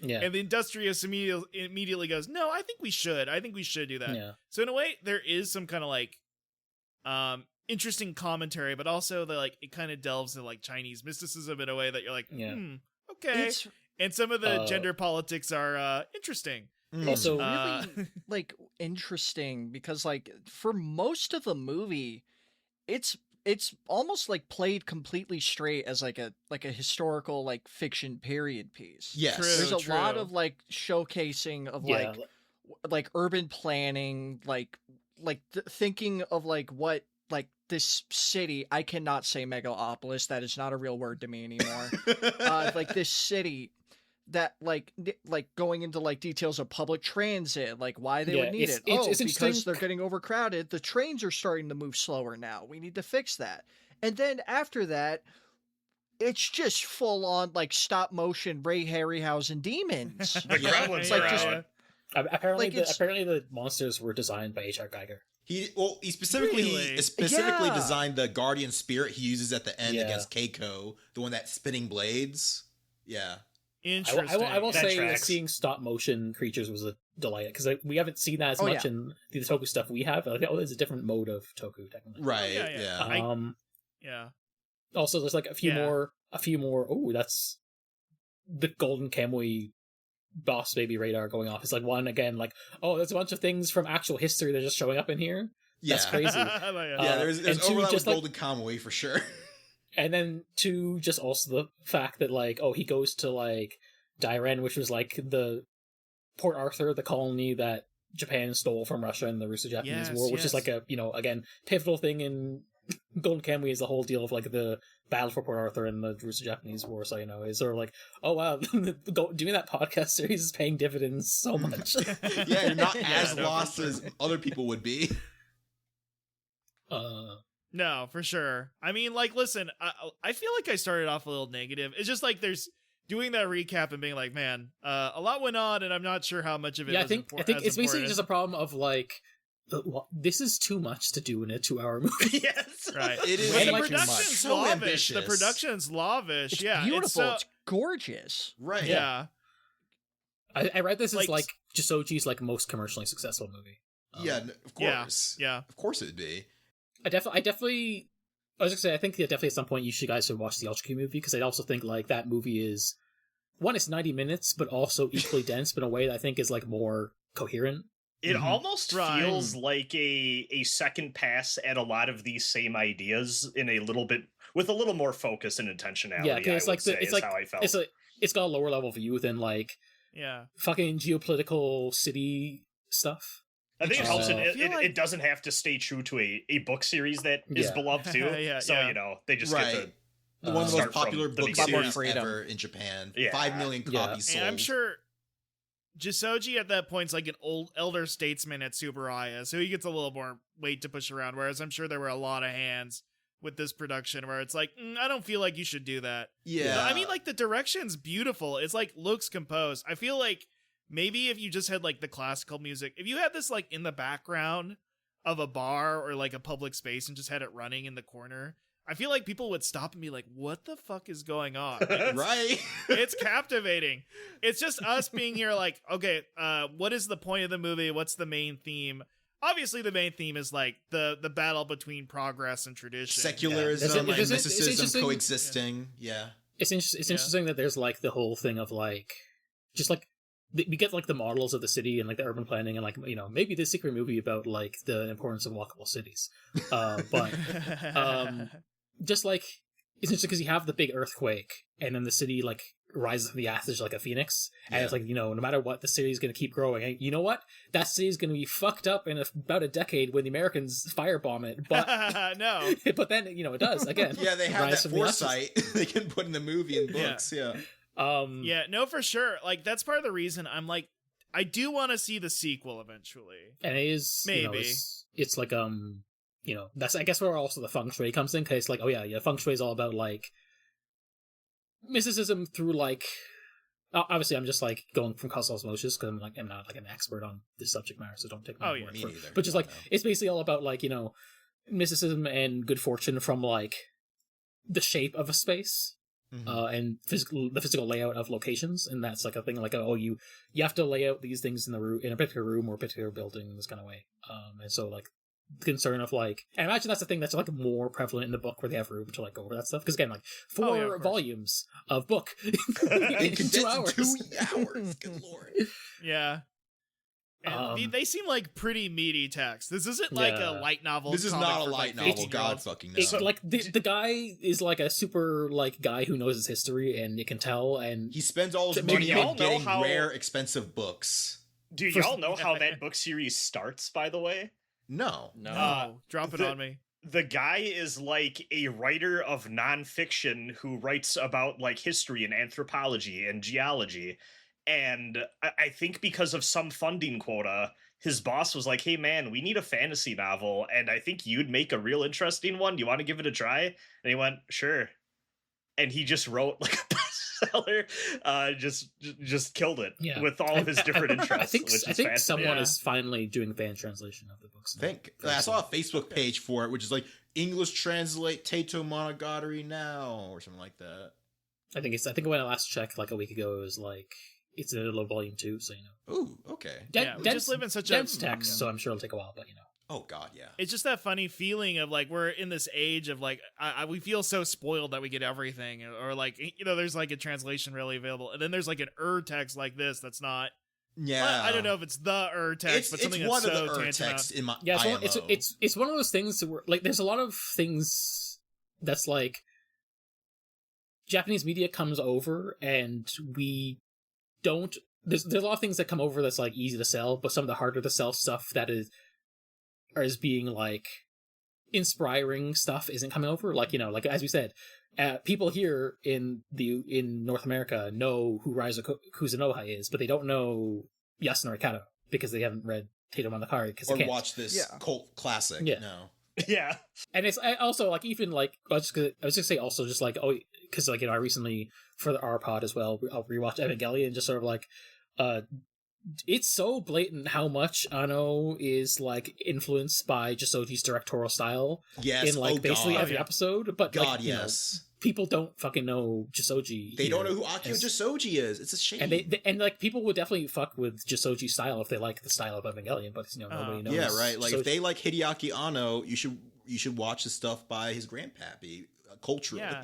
And the Industrious immediately goes, no, I think we should do that. Yeah. So in a way, there is some kind of like interesting commentary, but also it kind of delves into like Chinese mysticism in a way that you're like, okay. And some of the gender politics are interesting. It's really like interesting because like for most of the movie, it's almost like played completely straight as like a historical like fiction period piece. Yes. There's a lot of like showcasing of like urban planning, like thinking of like what like this city. I cannot say Megalopolis. That is not a real word to me anymore. Like this city that like going into like details of public transit, like why they would need it. It's because they're getting overcrowded. The trains are starting to move slower now. We need to fix that. And then after that, it's just full on like stop motion Ray Harryhausen demons. The gremlins are out. Apparently the monsters were designed by H.R. Geiger. He specifically designed the guardian spirit he uses at the end against Keiko, the one that's spinning blades. Yeah. Interesting. I will say that tracks. seeing stop motion creatures was a delight, because we haven't seen that as much in the Toku stuff we have. Like, it's a different mode of Toku, technically. Right. Yeah. Also, there's like a few more. Oh, that's the Golden Kamuy boss baby radar going off. It's like one again, like, oh, there's a bunch of things from actual history that are just showing up in here. Yeah. That's crazy. There's overlap with Golden Kamuy for sure. And then to just also the fact that like, oh, he goes to like Dairen, which was like the Port Arthur, the colony that Japan stole from Russia in the Russo-Japanese War, which is like a, again, pivotal thing in Golden Kamuy is the whole deal of like the battle for Port Arthur and the Russo-Japanese War. So, is sort of like, oh wow, doing that podcast series is paying dividends so much. Yeah, you're not as lost as other people would be. No, for sure. I mean, like, listen, I feel like I started off a little negative. It's just like there's doing that recap and being like, man, a lot went on, and I'm not sure how much of it. I think it's basically just a problem of like, this is too much to do in a 2-hour movie. Yes, right. It is and the like production's so lavish. ambitious. The production's lavish. It's yeah, beautiful. It's gorgeous. Right. Yeah. I read this as like Jissoji's like most commercially successful movie. Of course. Yeah. Of course it'd be. I definitely I was gonna say, I think that definitely at some point you guys should watch the Ultra Q movie, because I also think like that movie is, one, it's 90 minutes, but also equally dense, but in a way that I think is like more coherent. It almost feels like a second pass at a lot of these same ideas in a little bit, with a little more focus and intentionality. Yeah, because how I felt. It's got a lower level view than like fucking geopolitical city stuff. I think it helps. It doesn't have to stay true to a book series that is beloved too. They just get the one of the most popular book series freedom ever in Japan. 5 million copies sold. And I'm sure Jissoji at that point's like an old elder statesman at Tsuburaya, so he gets a little more weight to push around, whereas I'm sure there were a lot of hands with this production where it's like, I don't feel like you should do that. Yeah. I mean, like, the direction's beautiful. It's like looks composed. I feel like maybe if you just had like the classical music, if you had this like in the background of a bar or like a public space and just had it running in the corner, I feel like people would stop and be like, what the fuck is going on? Like, Right. It's captivating. It's just us being here like, okay, what is the point of the movie? What's the main theme? Obviously, the main theme is like the battle between progress and tradition. Secularism and It's mysticism interesting. coexisting. Yeah. It's interesting that there's like the whole thing of like, just like, we get like the models of the city and like the urban planning and like, you know, maybe the secret movie about like the importance of walkable cities. But just like, it's interesting because you have the big earthquake and then the city like rises from the ashes like a phoenix. And it's like, you know, no matter what, the city's going to keep growing. And you know what? That city's going to be fucked up in about a decade when the Americans firebomb it. But no. but then, you know, it does again. Yeah, they have Rise that from the ashes. foresight they can put in the movie and books. Yeah. Yeah, no, for sure. Like, that's part of the reason I'm like, I do want to see the sequel eventually. And it is, maybe you know, it's like, you know, that's, I guess, where also the feng shui comes in, because it's like, oh yeah, feng shui is all about like mysticism through like, obviously I'm just like going from causal osmosis because I'm not like an expert on this subject matter, so don't take my word for it. But just like, it's basically all about like, you know, mysticism and good fortune from like the shape of a space. And the physical layout of locations, and that's like a thing like, oh, you have to lay out these things in a particular room or a particular building this kind of way. And so like the concern of like, and I imagine that's the thing that's like more prevalent in the book where they have room to like go over that stuff, because again, like 4 volumes of book in 2 hours. 2 hours. Good lord. Yeah. And they seem like pretty meaty texts. This isn't like a light novel. This is not a light novel. God fucking knows. Like the guy is like a super like guy who knows his history, and you can tell. And he spends all his money on getting rare, expensive books. Do y'all know how that book series starts? By the way, no. Drop it on me. The guy is like a writer of nonfiction who writes about like history and anthropology and geology. And I think because of some funding quota, his boss was like, hey man, we need a fantasy novel, and I think you'd make a real interesting one. Do you want to give it a try? And he went, sure. And he just wrote like a bestseller, just killed it with all of his different interests. I think someone is finally doing fan translation of the books. I saw a Facebook page for it, which is like English translate Teito Monogatari now, or something like that. I think when I last checked like a week ago, it was like, it's in the middle of volume 2, so you know. Ooh, okay. We just live in such dense text, so I'm sure it'll take a while, but you know. Oh god, yeah. It's just that funny feeling of like we're in this age of like we feel so spoiled that we get everything, or like, you know, there's like a translation really available, and then there's like an text like this that's not. Yeah, I don't know if it's the text, but something it's one that's of so the texts in my it's one of those things where like there's a lot of things that's like Japanese media comes over and we don't. There's a lot of things that come over that's like easy to sell, but some of the harder to sell stuff that is being like inspiring stuff isn't coming over. Like, you know, like as we said, people here in North America know who Raizo Kuzunoha is, but they don't know Yasunori Kato because they haven't read Teito Monogatari or watch this cult classic. Yeah. No. Yeah. And it's also like, even like I was just gonna say also just like, oh, because like, you know, I recently for our pod as well, I'll rewatch Evangelion and just sort of like it's so blatant how much Ano is like influenced by Jissoji's directorial style. Yes, in like basically every episode. But God, like, yes. You know, people don't fucking know Jissoji. They don't know who Akio Jissoji is. It's a shame. And and like people would definitely fuck with Jissoji's style if they like the style of Evangelion, but you know, nobody knows. Yeah, right. Like Jissoji. if they like Hideaki Anno, you should watch the stuff by his grandpappy culturally. Yeah.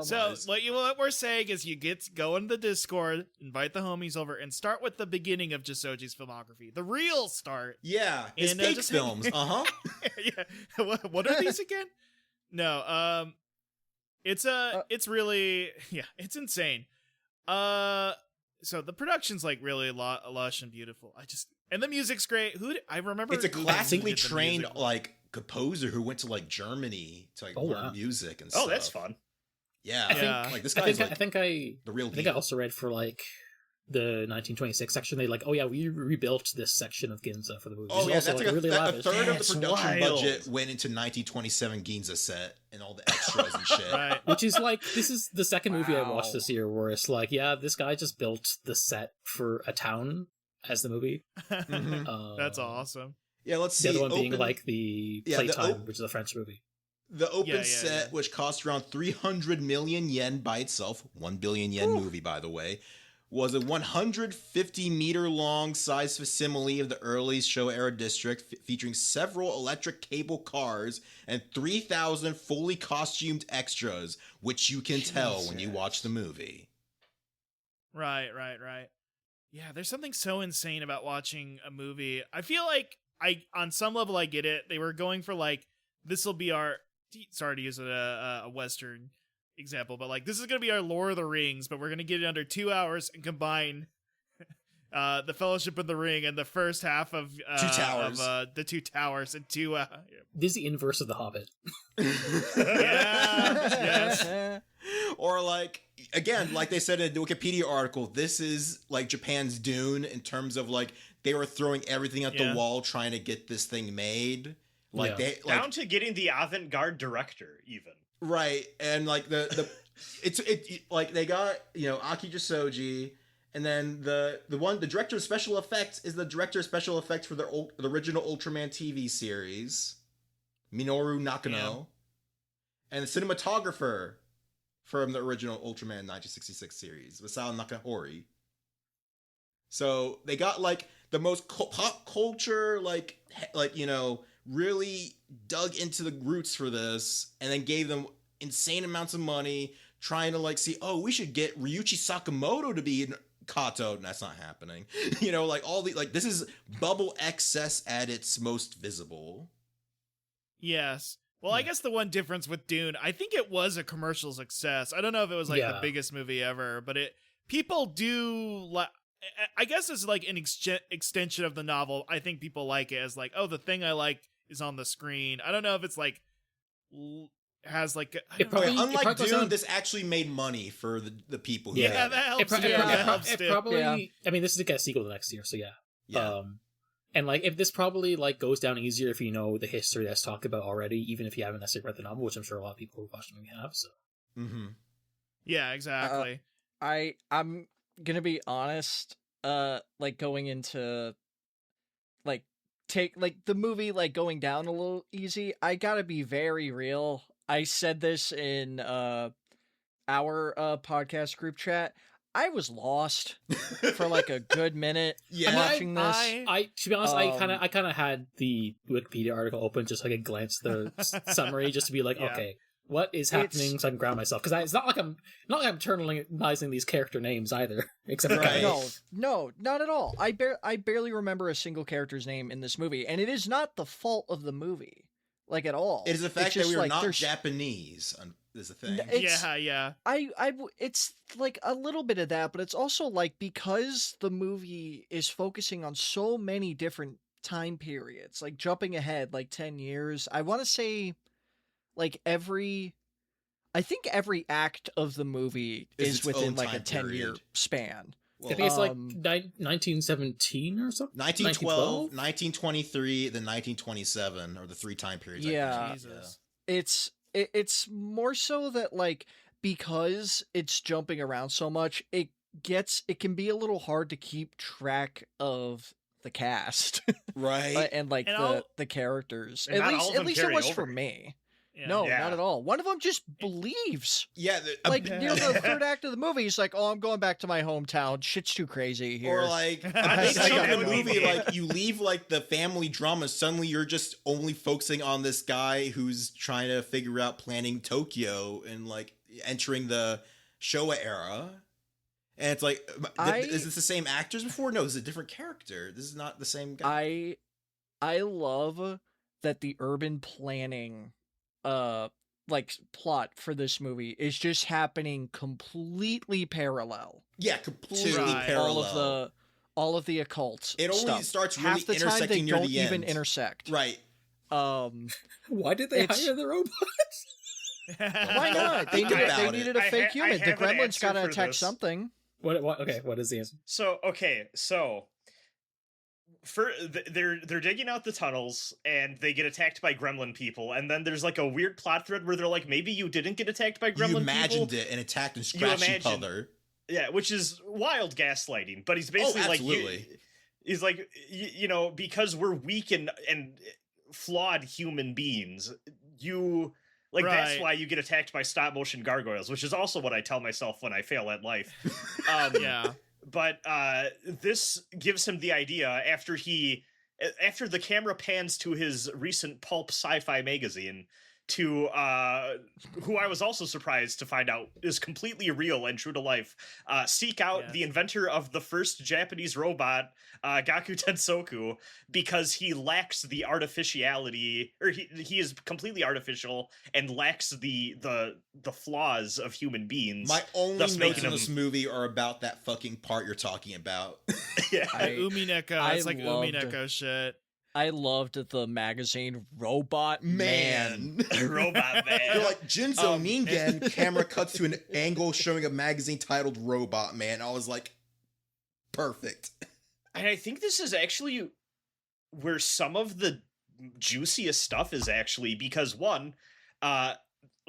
So what we're saying is you go into the Discord, invite the homies over, and start with the beginning of Jissoji's filmography, the real start. Yeah, his fake films. Yeah. What are these again? No, it's really, it's insane. So the production's like really lush and beautiful. And the music's great. I remember it's a classically trained like composer who went to like Germany to like learn music and stuff. Oh, that's fun. Yeah, I think like this guy's I think the real deal. I think I also read for like the 1926 section, they like, oh yeah, we rebuilt this section of Ginza for the movie. Oh It's yeah, also, that's like, like really a lavish. third of the That's production wild. budget went into 1927 Ginza set and all the extras and shit. Right. Which is like, this is the second movie I Wow. watched this year where it's like, yeah, this guy just built the set for a town as the movie. That's awesome. Yeah, let's The see. other one being open- like the Yeah, the Playtime, op- which is a French movie. the open Yeah, set, yeah. which cost around 300 million yen by itself, 1 billion yen movie, by the way, was a 150-meter long size facsimile of the early Showa era district, featuring several electric cable cars and 3,000 fully costumed extras, which you can tell when you watch the movie. Right. Yeah, there's something so insane about watching a movie. I feel like on some level I get it. They were going for like, this will be our, sorry to use a Western example, but like, this is going to be our Lord of the Rings, but we're going to get it under 2 hours and combine the Fellowship of the Ring and the first half of Two Towers. of the Two Towers and two. This is the inverse of The Hobbit. Yes. Or like, again, like they said in the Wikipedia article, this is like Japan's Dune in terms of like they were throwing everything at the wall trying to get this thing made. Like Yeah. they like, Down to getting the avant-garde director, even. right, and like the it like they got, you know, Aki Jissoji, and then the director of special effects is the director of special effects for the original Ultraman TV series, Minoru Nakano, and the cinematographer from the original Ultraman 1966 series, Masao Nakahori. So they got like the most pop culture, like you know, really dug into the roots for this, and then gave them insane amounts of money, trying to like see, oh, we should get Ryuichi Sakamoto to be in Kato, and that's not happening. You know, like all the like this is bubble excess at its most visible. Yes. Well, I guess the one difference with Dune, I think it was a commercial success. I don't know if it was like the biggest movie ever, but people do like. I guess it's like an extension of the novel. I think people like it as like, oh, the thing I like is on the screen. I don't know if it's like has like I don't know. probably- Unlike probably goes Dune, down- this actually made money for the people who Yeah, made that it. helps. It, Yeah, that it, helps it too. probably. Yeah. I mean, this is to get a sequel the next year, so yeah. Yeah. And like, if this probably like goes down easier if you know the history that's talked about already, even if you haven't necessarily read the novel, which I'm sure a lot of people who watch the movie have. So Mm-hmm. Yeah, exactly. I'm gonna be honest, like going into like take like the movie like going down a little easy, I gotta be very real. I said this in our podcast group chat. I was lost for like a good minute Yeah. watching this. I, to be honest, I Um, kind of had the Wikipedia article open just so I could glance the summary, just to be like, Yeah. okay, what is happening, so I can ground myself, because it's not like I'm internalizing these character names either, except for Right. No, not at all. I barely remember a single character's name in this movie, and it is not the fault of the movie, like at all. It is the fact that just we are like, not there's- Japanese. Is the thing. It's- Yeah. it's like a little bit of that, but it's also like because the movie is focusing on so many different time periods, like jumping ahead like 10 years. I want to say like I think every act of the movie Is is its within own like a time 10-year period. span. Well, I think it's like 1917 or something. 1912, 1923, then 1927 are the three time periods. I Yeah. think. Jesus. It's more so that like because it's jumping around so much, it can be a little hard to keep track of the cast Right. and like And the characters. And not all of At them least it carry was for over. me. Yeah. No, Yeah. not at all. One of them just believes. Yeah. Like near the third act of the movie, he's like, "Oh, I'm going back to my hometown. Shit's too crazy here." Or like, I I think think that in the would be movie, me. like you leave like the family drama. Suddenly, you're just only focusing on this guy who's trying to figure out planning Tokyo and like entering the Showa era. And it's like, is this the same actors before? No, this is a different character. This is not the same guy. I love that the urban planning like plot for this movie is just happening completely parallel. Yeah, completely Right. parallel. All of the occult It only stuff. starts really Half the time they intersecting near don't the even end. intersect. Right. Why did they It's- hire the robots? Why not? They Think needed, about they it. needed a I fake ha- I human. The have an gremlins answer gotta for attack this. something. What? Okay, what is the answer? So they're digging out the tunnels and they get attacked by gremlin people, and then there's like a weird plot thread where they're like, maybe you didn't get attacked by gremlin people. You imagined it and attacked and scratched each other. Yeah, which is wild gaslighting. But he's basically he's like, because we're weak and flawed human beings, you like that's why you get attacked by stop motion gargoyles, which is also what I tell myself when I fail at life. Yeah. But this gives him the idea after the camera pans to his recent pulp sci-fi magazine to who I was also surprised to find out is completely real and true to life. Seek out the inventor of the first Japanese robot, Gaku Tensoku, because he lacks the artificiality, or he is completely artificial and lacks the flaws of human beings. My only notes in this movie are about that fucking part you're talking about. Yeah, Umineko. It's like Umineko shit. I loved the magazine Robot Man. Robot Man. They're like, Jinzo Ningen, camera cuts to an angle showing a magazine titled Robot Man. I was like, perfect. And I think this is actually where some of the juiciest stuff is actually, because one, let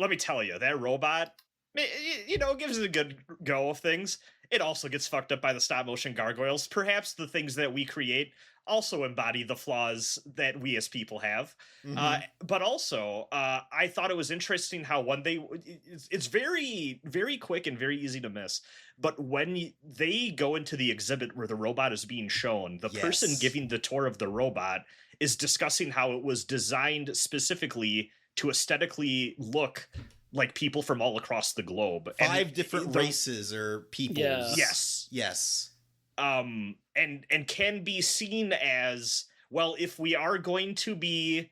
me tell you, that robot, gives it a good go of things. It also gets fucked up by the stop motion gargoyles. Perhaps the things that we create also embody the flaws that we as people have. Mm-hmm. But also, I thought it was interesting how it's very, very quick and very easy to miss. But when they go into the exhibit where the robot is being shown, the person giving the tour of the robot is discussing how it was designed specifically to aesthetically look like people from all across the globe. 5 different races or peoples. Yeah. Yes. And can be seen as, well, if we are going to be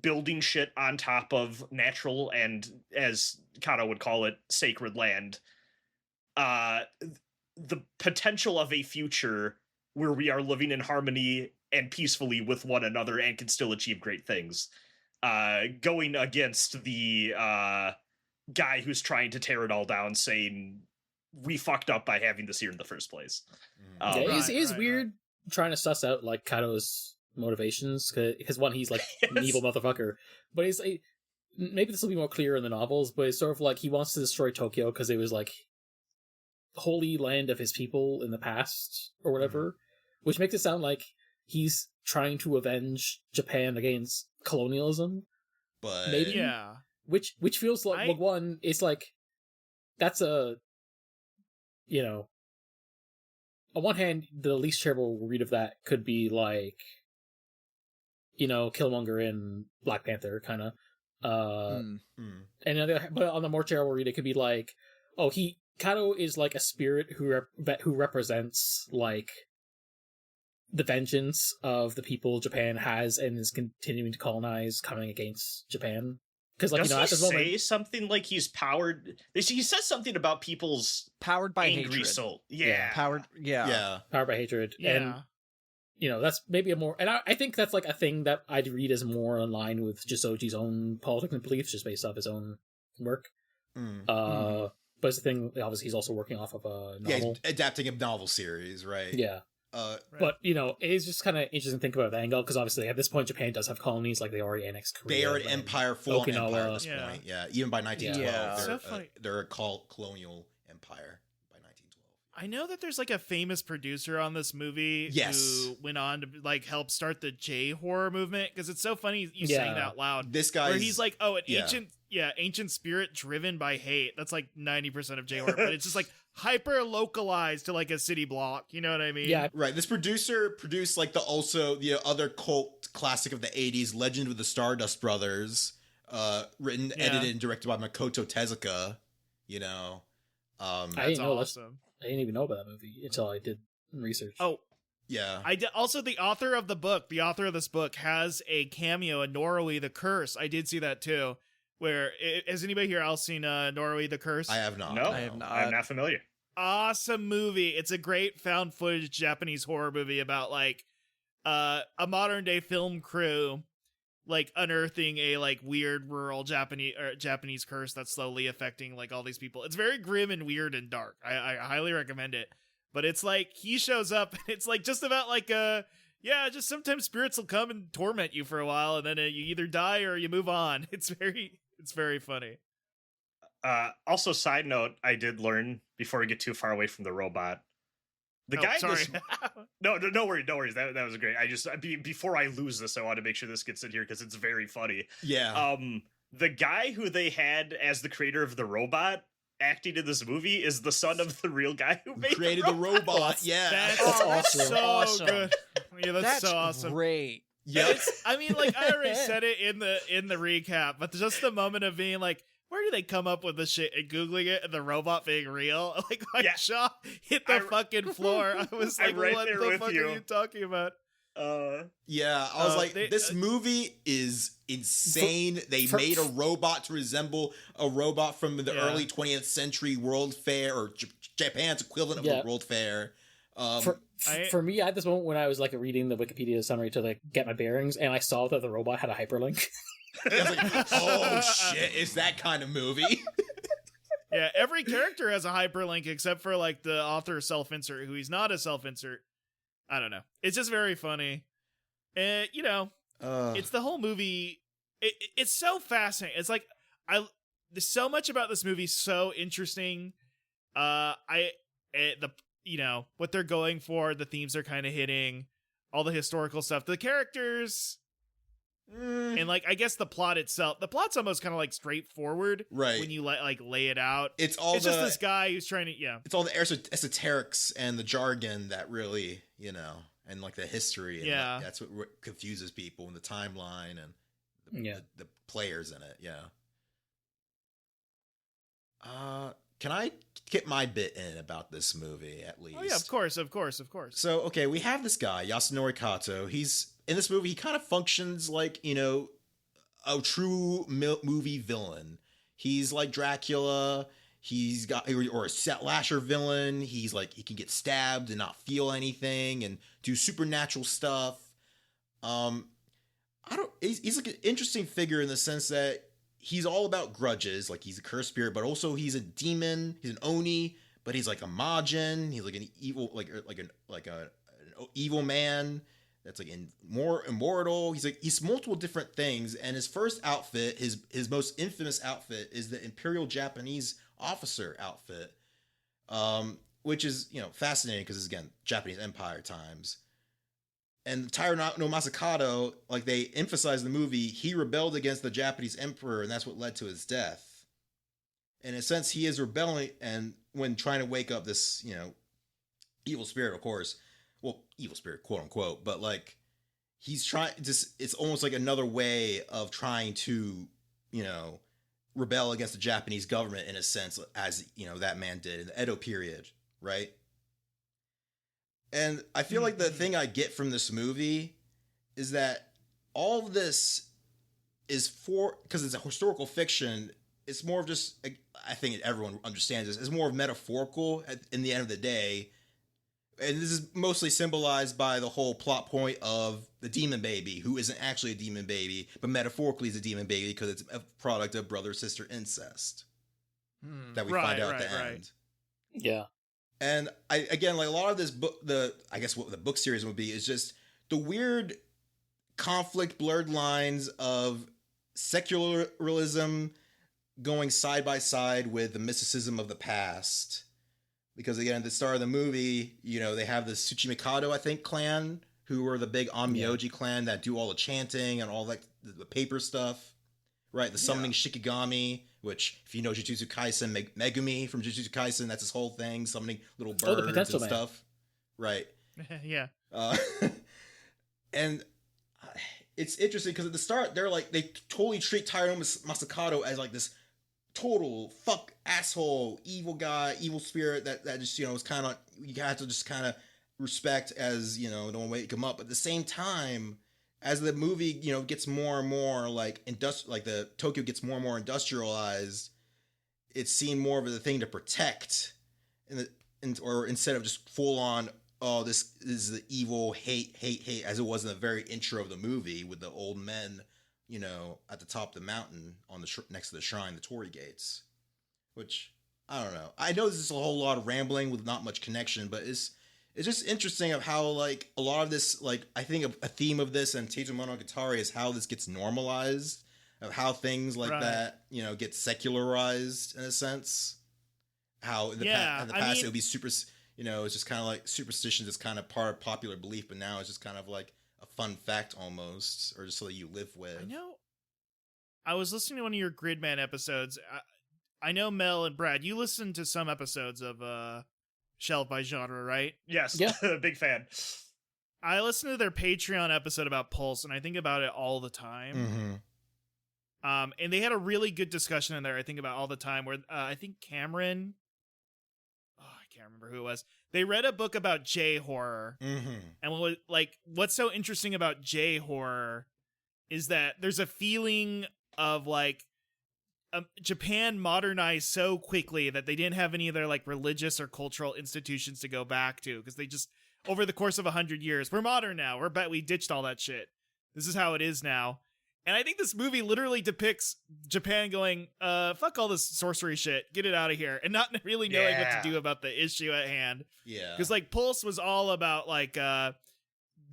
building shit on top of natural and, as Kato would call it, sacred land, the potential of a future where we are living in harmony and peacefully with one another and can still achieve great things, going against the guy who's trying to tear it all down, saying we fucked up by having this here in the first place. It is weird trying to suss out like Kato's motivations, because one, he's like an evil motherfucker, but he's like, maybe this will be more clear in the novels, but it's sort of like he wants to destroy Tokyo because it was like holy land of his people in the past or whatever, which makes it sound like he's trying to avenge Japan against colonialism. But maybe, which feels like one, it's like that's a, on one hand, the least terrible read of that could be like, Killmonger in Black Panther, kind of. But on the more terrible read, it could be like, Kato is like a spirit who represents like the vengeance of the people Japan has and is continuing to colonize, coming against Japan. Because like, does he say something like he's powered? He says something about people's powered by angry hatred. Soul. Yeah. Powered by hatred. Yeah. And that's maybe a more, and I think that's like a thing that I'd read as more in line with Jissoji's own politics and beliefs, just based off his own work. But it's the thing, obviously, he's also working off of a novel. Yeah, he's adapting a novel series, right? Yeah. But it's just kind of interesting to think about that angle, because obviously at this point Japan does have colonies, like they already annexed Korea. They are an empire, full on empire at this Yeah. point. Yeah, even by 1912, they're a colonial empire by 1912. I know that there's like a famous producer on this movie who went on to like help start the J horror movement, because it's so funny you saying that out loud. This guy, where he's like, ancient spirit driven by hate. That's like 90% of J horror, but it's just like hyper localized to like a city block. You know what I mean? Yeah. Right. This producer produced like the other cult classic of the 80s, Legend of the Stardust Brothers, written, edited, and directed by Makoto Tezuka. That's awesome. I didn't even know about that movie until I did research. Oh, yeah. I did. Also, the author of this book has a cameo in Norway the Curse. I did see that too. Where has anybody here else seen Norway the Curse? I have not. No, I have not. I'm not familiar. Awesome movie. It's a great found footage Japanese horror movie about like a modern day film crew like unearthing a like weird rural Japanese curse that's slowly affecting like all these people. It's very grim and weird and dark. I highly recommend it. But it's like he shows up and it's like just about like just sometimes spirits will come and torment you for a while, and then you either die or you move on. It's very funny. Also, side note, I did learn before we get too far away from the robot. The guy. Sorry. No worries. That was great. I just before I lose this, I want to make sure this gets in here because it's very funny. Yeah. The guy who they had as the creator of the robot acting in this movie is the son of the real guy who created the robot. Yeah. That's awesome. So Awesome. good. Yeah, that's so awesome. Great. Yeah. I mean, like I already said it in the recap, but just the moment of being like, where do they come up with this shit and Googling it and the robot being real? Like my jaw hit the fucking floor. I was like, right what there the with fuck you. are you talking about? Yeah, I was like, they- this movie is insane. They made a robot to resemble a robot from the early 20th century World Fair, or Japan's equivalent of the World Fair. For me, I had this moment when I was like reading the Wikipedia summary to like get my bearings, and I saw that the robot had a hyperlink. I was like, oh shit, it's that kind of movie. Yeah, every character has a hyperlink except for like the author self-insert, who he's not a self-insert. I don't know. It's just very funny. And, it's the whole movie. It's so fascinating. It's like, there's so much about this movie so interesting. What they're going for, the themes they're kind of hitting, all the historical stuff, the characters, and like, I guess the plot's almost kind of like straightforward, right? When you lay it out. It's just this guy who's trying to, It's all the esoterics and the jargon that really, and like the history. And that's what confuses people, and the timeline and the players in it. Yeah. Can I get my bit in about this movie at least? Oh yeah, of course. So, okay, we have this guy, Yasunori Kato. He's in this movie. He kind of functions like, a true movie villain. He's like Dracula. He's got, or a slasher villain. He's like, he can get stabbed and not feel anything and do supernatural stuff. He's like an interesting figure in the sense that he's all about grudges. Like, he's a cursed spirit, but also he's a demon. He's an oni, but he's like a majin. He's like an evil, an evil man that's like more immortal. He's multiple different things. And his first outfit, his most infamous outfit, is the Imperial Japanese officer outfit, which is fascinating because it's, again, Japanese Empire times. And Taira no Masakado, like they emphasize in the movie, he rebelled against the Japanese emperor, and that's what led to his death. In a sense, he is rebelling, and when trying to wake up this, evil spirit, of course. Well, evil spirit, quote unquote, but like he's trying. It's almost like another way of trying to, rebel against the Japanese government in a sense, as that man did in the Edo period, right? And I feel like the thing I get from this movie is that all of this is because it's a historical fiction. It's more of just, I think everyone understands this, it's more of metaphorical in the end of the day. And this is mostly symbolized by the whole plot point of the demon baby, who isn't actually a demon baby, but metaphorically is a demon baby because it's a product of brother-sister incest that we find out at the end. Yeah. And again, like a lot of this book, I guess what the book series would be is just the weird conflict, blurred lines of secularism going side by side with the mysticism of the past. Because again, at the start of the movie, they have the Tsuchimikado, I think, clan, who are the big Onmyoji clan that do all the chanting and all like the paper stuff, right? The summoning Shikigami, which, if you know Jujutsu Kaisen, Megumi from Jujutsu Kaisen, that's his whole thing, summoning little birds and stuff. Right. Yeah. And it's interesting because at the start, they totally treat Taira Masakado as like this total fuck asshole, evil guy, evil spirit that just, is kind of, you have to just kind of respect as, don't wake him up. But at the same time, as the movie, gets more and more like the Tokyo gets more and more industrialized, it's seen more of a thing to protect, or instead of just full on, oh, this is the evil hate, as it was in the very intro of the movie with the old men, at the top of the mountain on the next to the shrine, the Torii gates. Which I don't know. I know this is a whole lot of rambling with not much connection, but it's just interesting of how like a lot of this, like I think a theme of this and Teito Monogatari is how this gets normalized, of how things like that get secularized in a sense. How in the past it would be super, it's just kind of like superstition is kind of part of popular belief, but now it's just kind of like a fun fact almost, or just something you live with. I know. I was listening to one of your Gridman episodes. I know Mel and Brad, you listened to some episodes of Shelved by Genre, right? Yes, yeah. Big fan. I listened to their Patreon episode about Pulse, and I think about it all the time. Mm-hmm. And they had a really good discussion in there, I think about all the time, where I think Cameron, I can't remember who it was, they read a book about J-horror. And what's so interesting about J-horror is that there's a feeling of like, Japan modernized so quickly that they didn't have any of their like religious or cultural institutions to go back to, because they just, over the course of 100 years, we're modern now. We ditched all that shit. This is how it is now. And I think this movie literally depicts Japan going, fuck all this sorcery shit, get it out of here, and not really knowing what to do about the issue at hand. Yeah. Because like Pulse was all about like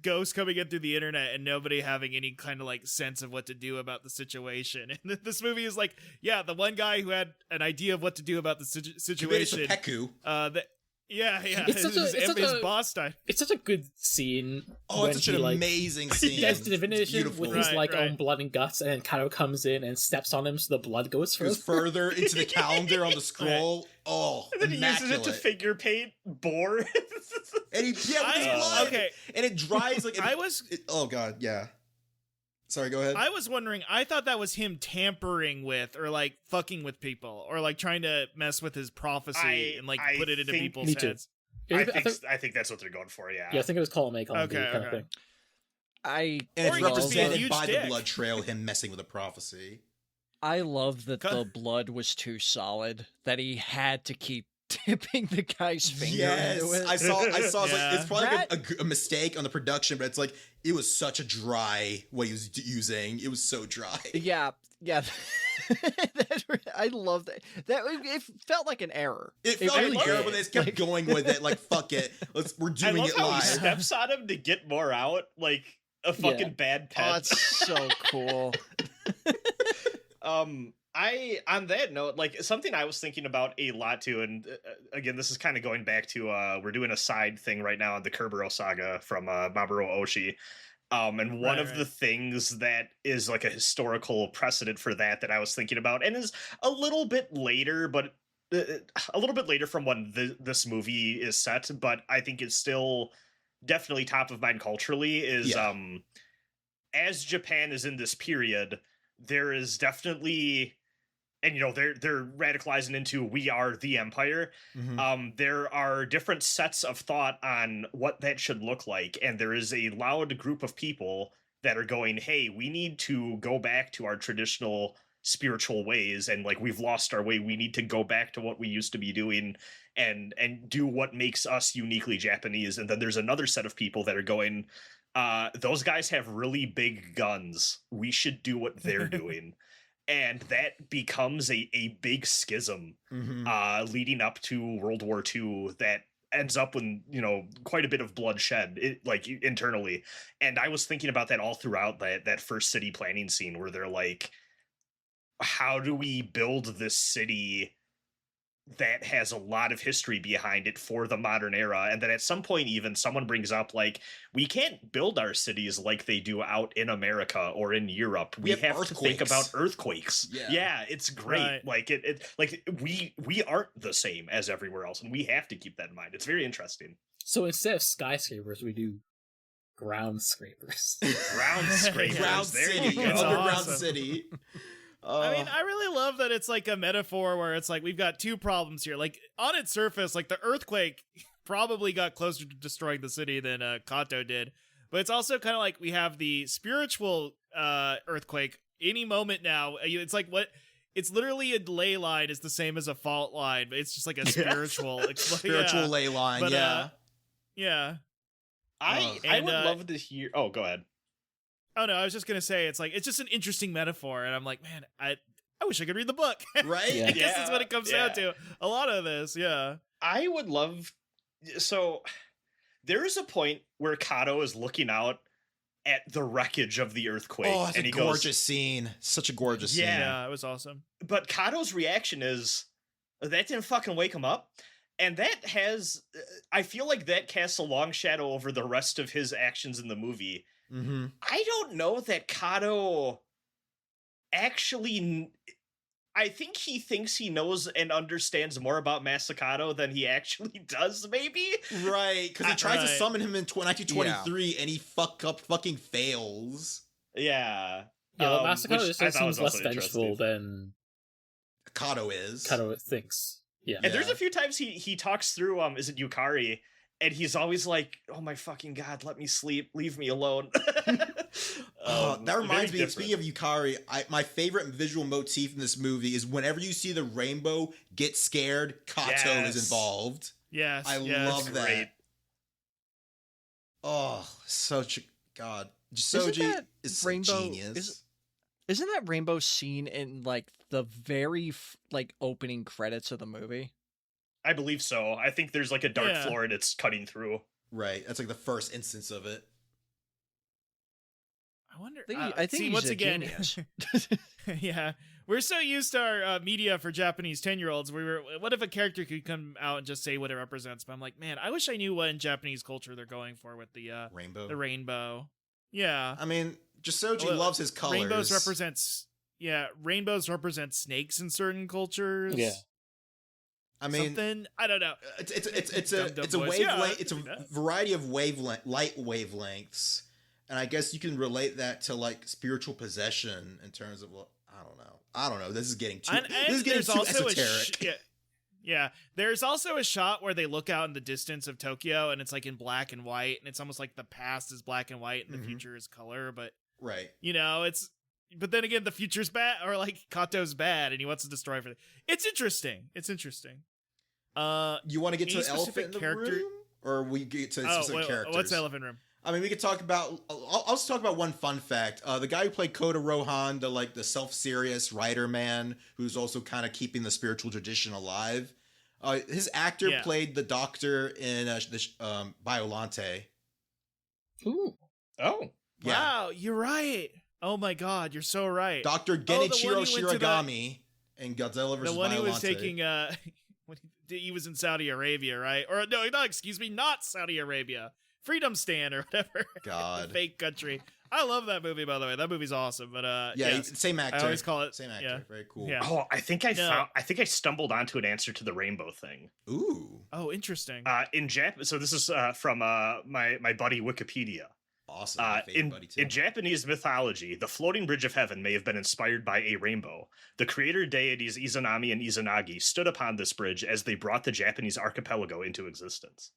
ghosts coming in through the internet and nobody having any kind of like sense of what to do about the situation. And this movie is like, the one guy who had an idea of what to do about the situation. Peku. His boss died. It's such a good scene. Oh, it's such an amazing scene. He does the divination Beautiful. with his own blood and guts, and then Kato comes in and steps on him so the blood goes further into the calendar on the scroll. Right. Oh, and then he uses it to figure paint boar. And with his blood. Okay. And it dries like oh god, yeah. Sorry, go ahead. I was wondering, I thought that was him tampering with or like fucking with people or like trying to mess with his prophecy and like put it into people's heads. I think that's what they're going for, yeah. Yeah, I think it was column A, column B kind of thing. And it's represented by the blood trail, him messing with a prophecy. I love that the blood was too solid, that he had to keep dipping the guy's finger into it. I saw it's probably a mistake on the production, but it's like it was such a dry what he was using. It was so dry. Yeah. I love that. It felt like an error. It felt really like an error, did. but they just kept going with it. Like fuck it, we're doing it how live. he steps on him to get more out, like a fucking bad pet. Oh, that's so cool. On that note, like something I was thinking about a lot too, and again, this is kind of going back to we're doing a side thing right now on the Kerbero saga from Mamoru Oshii. And one of the things that is like a historical precedent for that I was thinking about, and is a little bit later, but a little bit later from when this movie is set, but I think it's still definitely top of mind culturally, is as Japan is in this period, there is definitely, and they're radicalizing into we are the empire. There are different sets of thought on what that should look like, and there is a loud group of people that are going, hey, we need to go back to our traditional spiritual ways, and like we've lost our way. We need to go back to what we used to be doing and do what makes us uniquely Japanese. And then there's another set of people that are going, those guys have really big guns, we should do what they're doing. And that becomes a big schism leading up to World War II that ends up with, quite a bit of bloodshed, internally. And I was thinking about that all throughout that first city planning scene where they're like, how do we build this city that has a lot of history behind it for the modern era? And then at some point even someone brings up like, we can't build our cities like they do out in America or in Europe. We have to think about earthquakes. Yeah, it's great. Right. Like we aren't the same as everywhere else, and we have to keep that in mind. It's very interesting. So instead of skyscrapers, we do ground scrapers. Ground scrapers. Ground there city. you go. Underground city. I mean, I really love that it's like a metaphor where it's like we've got two problems here. Like on its surface, like the earthquake probably got closer to destroying the city than Kato did, but it's also kind of like we have the spiritual earthquake any moment now. It's like it's literally a ley line is the same as a fault line, but it's just like a spiritual spiritual ley line. But, yeah. I would love to hear. Oh, go ahead. Oh no, I was just gonna say it's like it's just an interesting metaphor, and I'm like, man, I wish I could read the book. Right? Yeah. I guess that's what it comes down to. A lot of this, yeah. I would love. So there is a point where Kato is looking out at the wreckage of the earthquake, Oh, it's and a he gorgeous scene. Such a gorgeous scene. Yeah, it was awesome. But Kato's reaction is that didn't fucking wake him up. And that has, I feel like that casts a long shadow over the rest of his actions in the movie. Mm-hmm. I don't know that Kato actually, I think he thinks he knows and understands more about Masakato than he actually does, maybe? Right, because he tries to Right. summon him in 1923 and he fucking fails. Yeah. Yeah, but which Masakato just I thought seems was less also vengeful interesting. than Kato is. Kato thinks. Yeah. And there's Yeah. a few times he talks through, is it Yukari? And he's always like, oh my fucking god, let me sleep, leave me alone. That reminds me, very speaking of Yukari, my favorite visual motif in this movie is whenever you see the rainbow get scared, Kato is Yes. involved. Yes, I yes. love that. great. Oh, such a god. Isn't Jissoji that is a rainbow- genius. Isn't that rainbow scene in like the very like opening credits of the movie? I believe so. I think there's like a dark Yeah. floor and it's cutting through. Right, that's like the first instance of it. I wonder. I think see, he's once a again, genius. yeah, we're so used to our media for Japanese 10-year-olds. What if a character could come out and just say what it represents? But I'm like, man, I wish I knew what in Japanese culture they're going for with the Rainbow. rainbow. Yeah, I mean, Jissoji Well, loves his colors. rainbows represent snakes in certain cultures. Yeah. I mean, something I don't know. it's Dumb a voice. wavelength. Yeah, It's a I can see that. variety of light wavelengths, and I guess you can relate that to like spiritual possession in terms of I don't know. This is getting too. And This is getting there's too also esoteric. yeah. There's also a shot where they look out in the distance of Tokyo, and it's like in black and white, and it's almost like the past is black and white and the Mhm. future is color. But Right. it's. But then again, the future's bad, or like Kato's bad, and he wants to destroy everything. It's interesting. You want to get to Any the elephant specific in the character- room, or we get to specific characters? what's the elephant room? I mean, we could talk about. I'll just talk about one fun fact. The guy who played Kota Rohan, the self-serious writer man, who's also kind of keeping the spiritual tradition alive. His actor Yeah. played the doctor in Biolante. Ooh. Oh. Yeah, Wow, you're right. Oh my god, you're so right. Dr. the one Genichiro who went to the- Shiragami in Godzilla vs. The one who was Biollante. taking when he was in Saudi Arabia, right? Or no, excuse me, not Saudi Arabia. Freedom Stand or whatever. God. Fake country. I love that movie, by the way. That movie's awesome. But Yeah, yes. same actor. I always call it Same actor. yeah. Very cool. Yeah. Oh, I think I No. stumbled onto an answer to the rainbow thing. Ooh, Oh, interesting. In so this is from my buddy Wikipedia. awesome. My favorite buddy too. In Japanese mythology, the floating bridge of heaven may have been inspired by a rainbow. The creator deities Izanami and Izanagi stood upon this bridge as they brought the Japanese archipelago into existence.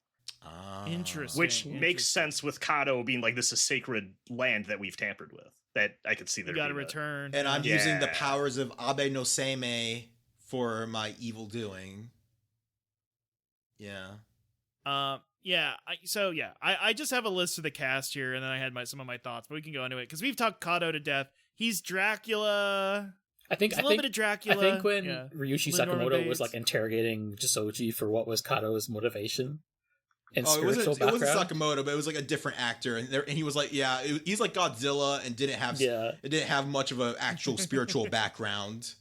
Interesting. Which Interesting. makes sense with Kato being like this is sacred land that we've tampered with. That I could see there You gotta being a- return. And I'm Yeah. using the powers of Abe no Seimei for my evil doing. Yeah. I just have a list of the cast here, and then I had some of my thoughts, but we can go into it because we've talked Kato to death. He's Dracula. I think He's a little bit of Dracula. I think when yeah. Ryushi Lin Norman Sakamoto was Bates. like interrogating Jissoji for what was Kato's motivation and Oh, it spiritual wasn't background. Sakamoto, but it was like a different actor, and he was like, yeah, he's like Godzilla, and didn't have much of an actual spiritual background.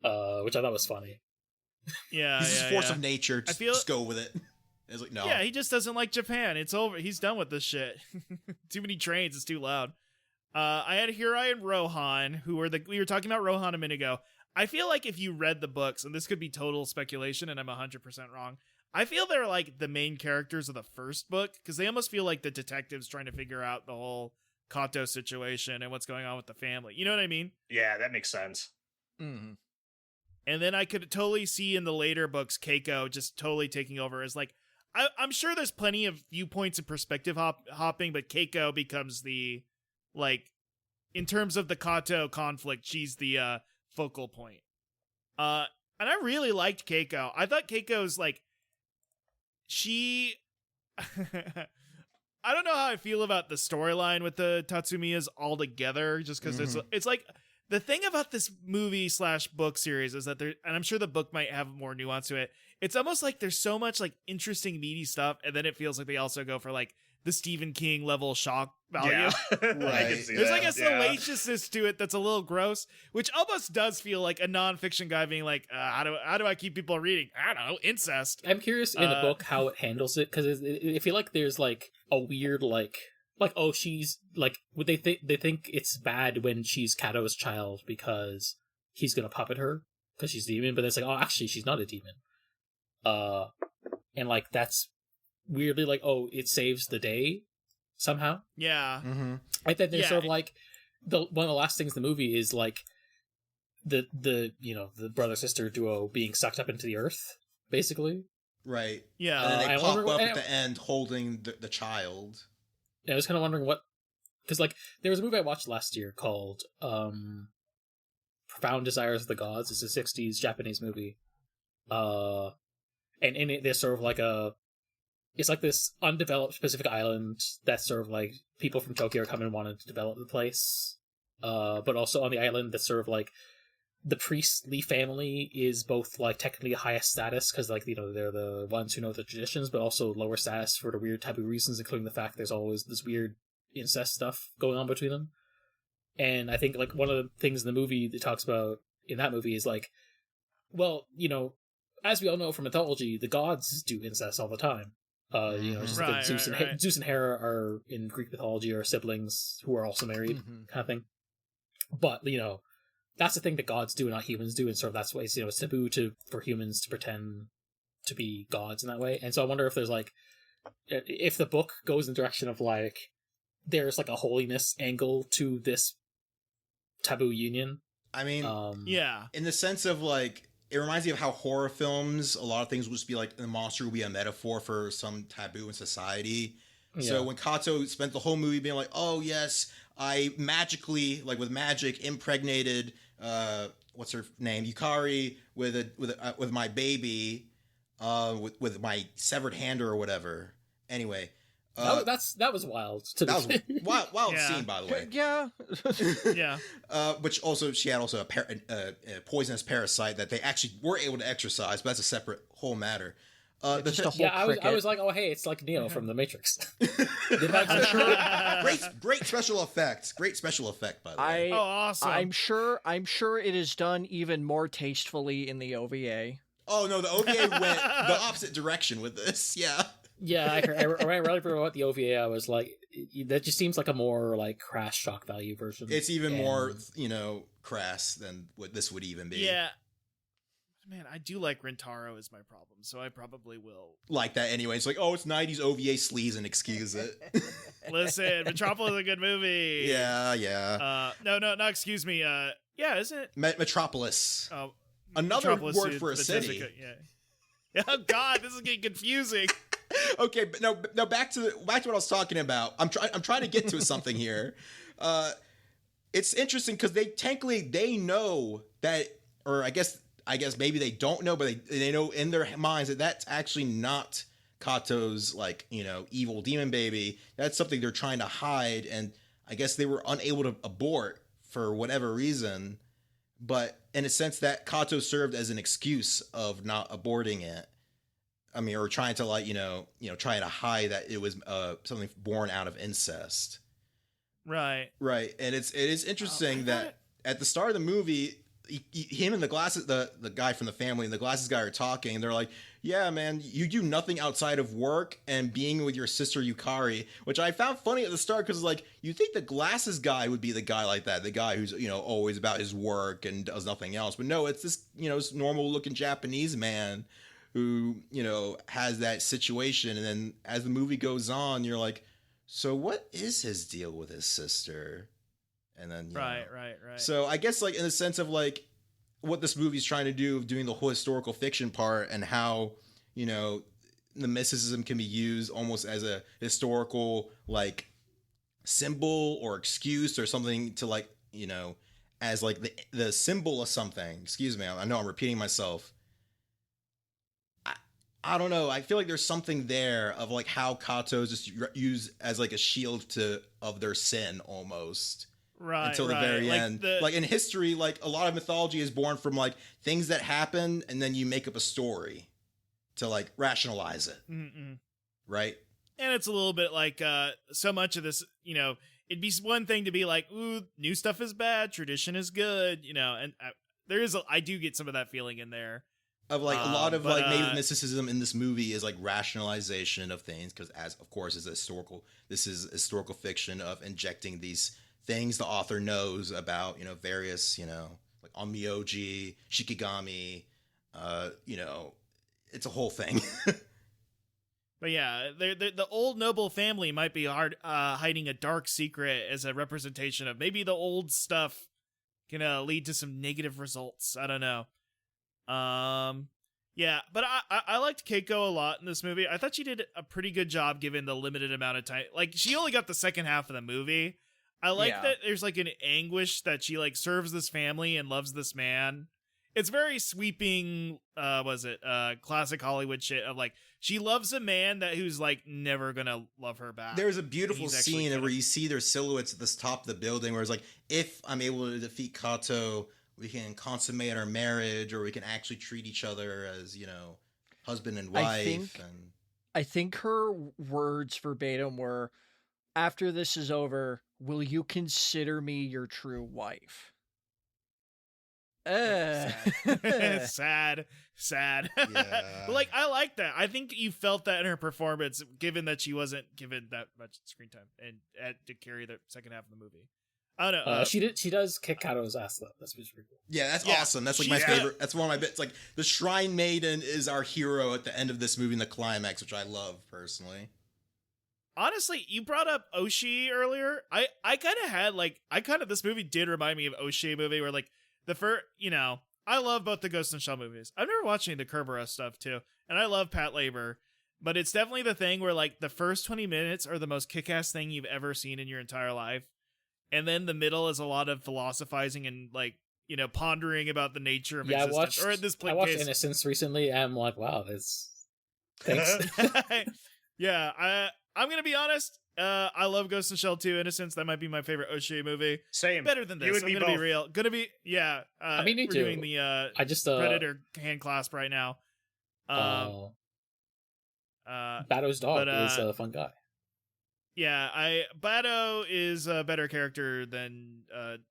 Which I thought was funny. Yeah, He's just yeah, a force yeah. of nature. I feel- Just go with it. It's like no. Yeah, he just doesn't like Japan. It's over. He's done with this shit. Too many trains. It's too loud. I had Hirai and Rohan, who were we were talking about Rohan a minute ago. I feel like if you read the books, and this could be total speculation, and I'm 100% wrong, I feel they're like the main characters of the first book, because they almost feel like the detectives trying to figure out the whole Kato situation and what's going on with the family. You know what I mean? Yeah, that makes sense. Mm. And then I could totally see in the later books Keiko just totally taking over as like, I'm sure there's plenty of viewpoints and perspective hopping, but Keiko becomes the, like, in terms of the Kato conflict, she's the focal point. And I really liked Keiko. I thought Keiko's like, she, I don't know how I feel about the storyline with the Tatsumiyas altogether, just because it's like the thing about this movie / book series is that there, and I'm sure the book might have more nuance to it. It's almost like there's so much like interesting meaty stuff, and then it feels like they also go for like the Stephen King level shock value. Yeah. I can Right. see There's that. like a salaciousness to it that's a little gross, which almost does feel like a nonfiction guy being like, how do I keep people reading? I don't know, incest. I'm curious in the book how it handles it, because I feel like there's like a weird like oh, she's like, would they think it's bad when she's Kato's child because he's gonna puppet her because she's a demon, but it's like, oh, actually she's not a demon. And like that's weirdly like, oh, it saves the day somehow. Yeah. Mm-hmm. I think there's Yeah. sort of like one of the last things in the movie is like the the brother sister duo being sucked up into the earth, basically. Right. Yeah. And then they I pop wonder- up at the end holding the child. I was kind of wondering what, because like there was a movie I watched last year called Profound Desires of the Gods. It's a '60s Japanese movie, and in it there's sort of like it's like this undeveloped Pacific island that's sort of like people from Tokyo are coming and wanting to develop the place, but also on the island that's sort of like the priestly family is both like technically highest status because like they're the ones who know the traditions, but also lower status for the weird taboo reasons, including the fact there's always this weird incest stuff going on between them. And I think like one of the things in the movie that talks about in that movie is like, well, as we all know from mythology, the gods do incest all the time. Just like Right, Zeus, right. Zeus and Hera are in Greek mythology are siblings who are also married, kind of thing. But that's the thing that gods do, not humans do, and sort of that's why it's taboo for humans to pretend to be gods in that way. And so I wonder if there's like, if the book goes in the direction of like, there's like a holiness angle to this taboo union. I mean, Yeah. in the sense of like, it reminds me of how horror films, a lot of things will just be like the monster will be a metaphor for some taboo in society. So Yeah. when Kato spent the whole movie being like, oh yes, I magically, like with magic, impregnated what's her name, Yukari, with my baby, with my severed hand or whatever. Anyway, that was wild. that was a wild Yeah. scene, by the way. Yeah. Yeah. Which also she had also a poisonous parasite that they actually were able to exorcise, but that's a separate whole matter. Just a whole Yeah, I cricket. was like, oh hey, it's like Neo from the Matrix. great special effects. Great special effect, by the way. Oh, awesome. I'm sure it is done even more tastefully in the OVA. Oh no, the OVA went the opposite direction with this. Yeah. Yeah, I really about the OVA. I was like, that just seems like a more like crash shock value version. It's even And- more, crass than what this would even be. Yeah. Man, I do like Rentaro is my problem, so I probably will. Like that anyway. It's like, oh, it's 90s OVA sleaze and excuse it. Listen, Metropolis is a good movie. yeah. No, excuse me. Yeah, isn't it? Metropolis. Oh, Another Metropolis word is for a city. Pacifica, yeah. Oh God, this is getting confusing. Okay, but no. Back to what I was talking about. I'm trying to get to something here. It's interesting because they know that, or I guess maybe they don't know, but they know in their minds that that's actually not Kato's like evil demon baby. That's something they're trying to hide, and I guess they were unable to abort for whatever reason. But in a sense, that Kato served as an excuse of not aborting it. I mean, or trying to trying to hide that it was something born out of incest. Right. Right, and it is interesting that at the start of the movie, him and the glasses, the guy from the family and the glasses guy are talking, and they're like, "Yeah, man, you do nothing outside of work and being with your sister Yukari," which I found funny at the start because like you think the glasses guy would be the guy like that, the guy who's always about his work and does nothing else, but no, it's this this normal looking Japanese man who has that situation, and then as the movie goes on, you're like, so what is his deal with his sister? And then Right. So I guess like in the sense of like what this movie's trying to do of doing the whole historical fiction part and how the mysticism can be used almost as a historical like symbol or excuse or something to like as like the symbol of something. Excuse me, I know I'm repeating myself. I don't know. I feel like there's something there of like how Kato's just used as like a shield of their sin almost. Right. Until the very end. Like in history, like a lot of mythology is born from like things that happen and then you make up a story to like rationalize it. Mm-mm. Right? And it's a little bit like so much of this, it'd be one thing to be like, ooh, new stuff is bad, tradition is good, and I do get some of that feeling in there. Of like a lot of like maybe mysticism in this movie is like rationalization of things because as of course this is historical fiction of injecting these things the author knows about various like onmyoji, shikigami, it's a whole thing. But yeah, the old noble family might be hiding a dark secret as a representation of maybe the old stuff can lead to some negative results. I don't know. Yeah, but I liked Keiko a lot in this movie. I thought she did a pretty good job given the limited amount of time. Like, she only got the second half of the movie. I like that there's like an anguish that she like serves this family and loves this man. It's very sweeping, classic Hollywood shit of like, she loves a man who's like never gonna love her back. There's a beautiful scene where you see their silhouettes at the top of the building where it's like, if I'm able to defeat Kato, we can consummate our marriage, or we can actually treat each other as, husband and wife. I think her words verbatim were, after this is over, will you consider me your true wife? Sad. Yeah. But like, I like that. I think you felt that in her performance, given that she wasn't given that much screen time and had to carry the second half of the movie. I don't know. She does kick Kato's ass though. That's pretty cool. Yeah, that's awesome. That's like my favorite. That's one of my bits. Like the Shrine Maiden is our hero at the end of this movie in the climax, which I love personally. Honestly, you brought up Oshii earlier. I kind of had this movie did remind me of Oshii movie where like the first, I love both the Ghost in the Shell movies. I've never watched any of the Kerberos stuff too, and I love Pat Labor, but it's definitely the thing where like the first 20 minutes are the most kick-ass thing you've ever seen in your entire life. And then the middle is a lot of philosophizing and like, pondering about the nature of existence. I watched Innocence recently and I'm like, wow, thanks. Yeah, I'm going to be honest. I love Ghost in the Shell 2 Innocence. That might be my favorite Oshii movie. Same. Better than this. You and I'm me going to be both. real. Going to be, yeah. I mean, me we're too. doing the I just Predator hand clasp right now. Bato's dog is a fun guy. Yeah, Bato is a better character than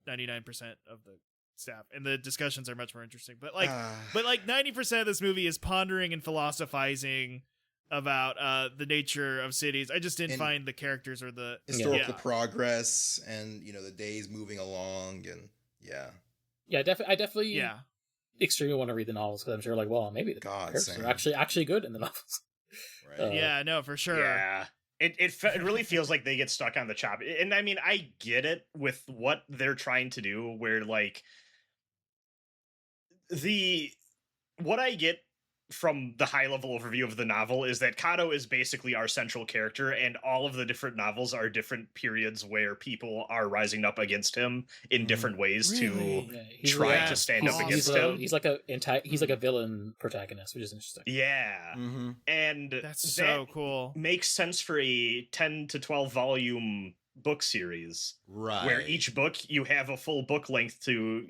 99% of the staff, and the discussions are much more interesting. But like 90% of this movie is pondering and philosophizing about the nature of cities. I just didn't find the characters or the historical progress and the days moving along and I definitely extremely want to read the novels because I'm sure maybe the characters are actually good in the novels. Right. Yeah, no, for sure. Yeah. It really feels like they get stuck on the chop. And I mean, I get it with what they're trying to do, where like what I get from the high level overview of the novel is that Kato is basically our central character, and all of the different novels are different periods where people are rising up against him in different ways to try to stand up against him. He's like a villain protagonist, which is interesting. Yeah. Mm-hmm. And that's so cool. Makes sense for a 10 to 12 volume book series. Right. Where each book you have a full book length to...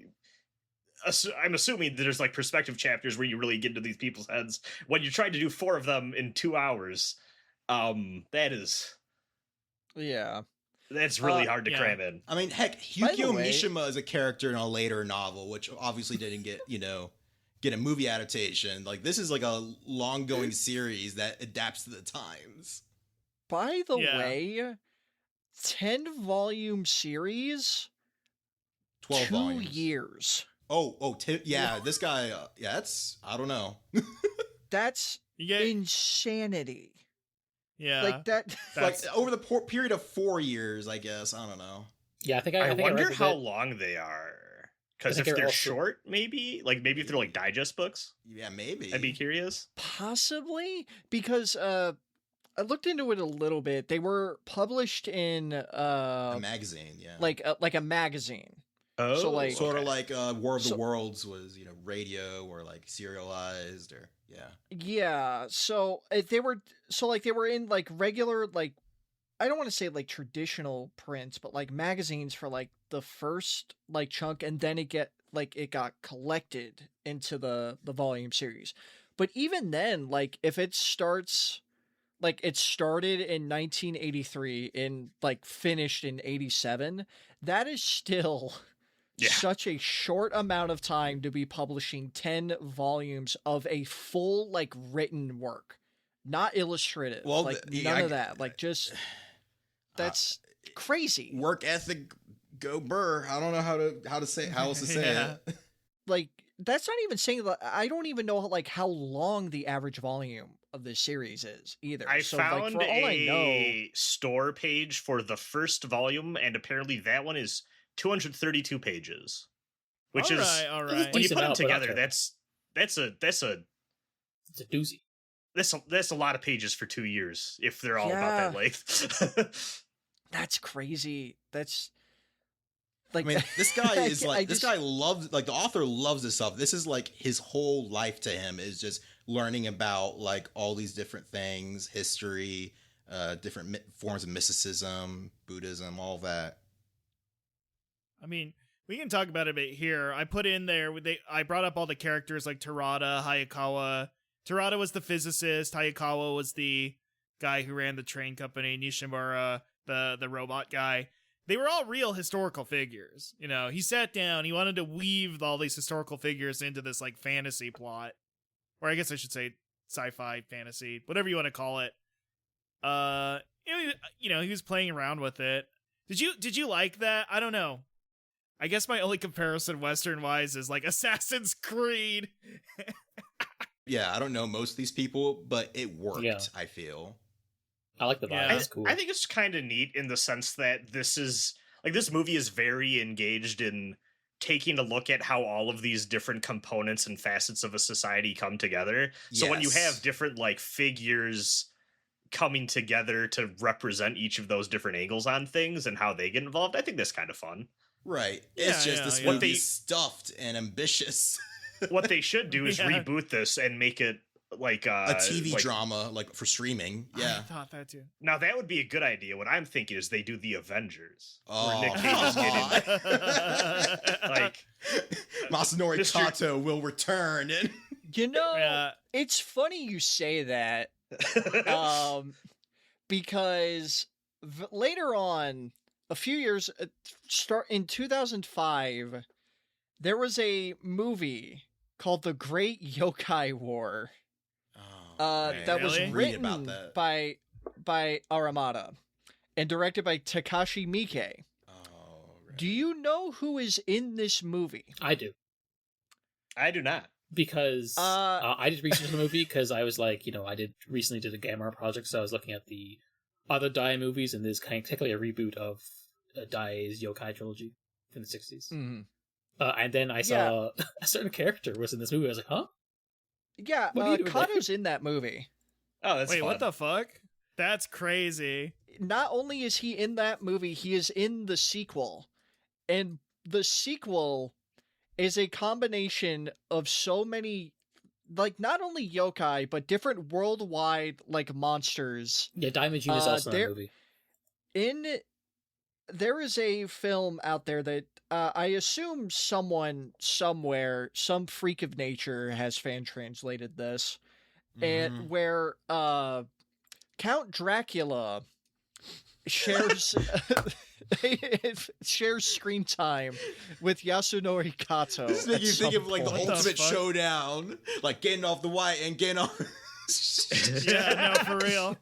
I'm assuming that there's like perspective chapters where you really get into these people's heads. When you try to do 4 of them in 2 hours, that's really hard to cram in. I mean, heck, Yukio Mishima is a character in a later novel, which obviously didn't get a movie adaptation. Like this is like a long going series that adapts to the times. By the way, 10 volume series, 12 2 volumes. years. This guy, that's, I don't know. That's insanity. Yeah. Like that. Like over the period of 4 years, I guess. I don't know. Yeah, I wonder how long they are. Because if they're short, maybe if they're like digest books. Yeah, maybe. I'd be curious. Possibly, because I looked into it a little bit. They were published in a magazine, like a magazine. Oh, So, like- Sort of okay. like War of the So- Worlds was, radio or like serialized or Yeah, so they were they were in like regular like I don't want to say like traditional prints, but like magazines for like the first like chunk, and then it got collected into the volume series. But even then, like if it starts like it started in 1983 and like finished in 87, that is still Yeah. such a short amount of time to be publishing 10 volumes of a full like written work, not illustrative. Well, like yeah, none of that, like just that's crazy. work ethic. Go Burr. I don't know how else to say Yeah. it. Like that's not even saying that. I don't even know like how long the average volume of this series is either. I so found like for all I know, a store page for the first volume, and apparently that one is 232 pages, which is all It's right. when you decent put them out, but not together, terrible. that's a It's a doozy. that's a lot of pages for 2 years if they're all about that Yeah. length. that's crazy. That's like I mean, this guy I is ca- I like this just- guy loves like the author loves this stuff. This is like his whole life to him is just learning about like all these different things, history, different forms of mysticism, Buddhism, all that. I mean, we can talk about it a bit here. I put in there I brought up all the characters like Terada, Hayakawa. Terada was the physicist, Hayakawa was the guy who ran the train company, Nishimura, the robot guy. They were all real historical figures. He sat down, he wanted to weave all these historical figures into this like fantasy plot. Or I guess I should say sci-fi fantasy, whatever you want to call it. He was playing around with it. Did you like that? I don't know. I guess my only comparison Western-wise is like Assassin's Creed. Yeah, I don't know most of these people, but it worked, Yeah. I feel. I like the vibe. Yeah. It's cool. I think it's kind of neat in the sense that this movie is very engaged in taking a look at how all of these different components and facets of a society come together. So when you Yes. have different like figures coming together to represent each of those different angles on things and how they get involved, I think that's kind of fun. Right. Yeah, It's just yeah, this yeah. movie is stuffed and ambitious. What they should do is Yeah. reboot this and make it like A TV like- drama, like for streaming. I Yeah. thought that too. Now that would be a good idea. What I'm thinking is they do the Avengers, Oh. where Nick Cage is getting like Masanori Mr. Kato will return. And Yeah. it's funny you say that because later on, a few years start in 2005, there was a movie called The Great Yokai War man. that was Really? Read written about that. by Aramata and directed by Takashi Miike. Oh, right. Do you know who is in this movie? I do. I do not. Because Uh, I did research on the movie because I was like, I recently did a Gamera project, so I was looking at the other Dai movies, and this is kind of technically a reboot of Dai's yokai trilogy from the 60s. Mhm. And then I saw a certain character was in this movie. I was like, huh? Yeah, What are you doing there? Kato's in that movie. Oh, that's Wait, fun. what the fuck? That's crazy. Not only is he in that movie, he is in the sequel. And the sequel is a combination of so many, like, not only yokai, but different worldwide, like, monsters. Yeah, Daimajin is also in there- the movie. There is a film out there that I assume someone, somewhere, some freak of nature has fan translated this. And where Count Dracula shares shares screen time with Yasunori Kato. This is making you at think some of like the point. What the ultimate fuck? showdown, like getting off the white and getting off. Yeah, no, for real.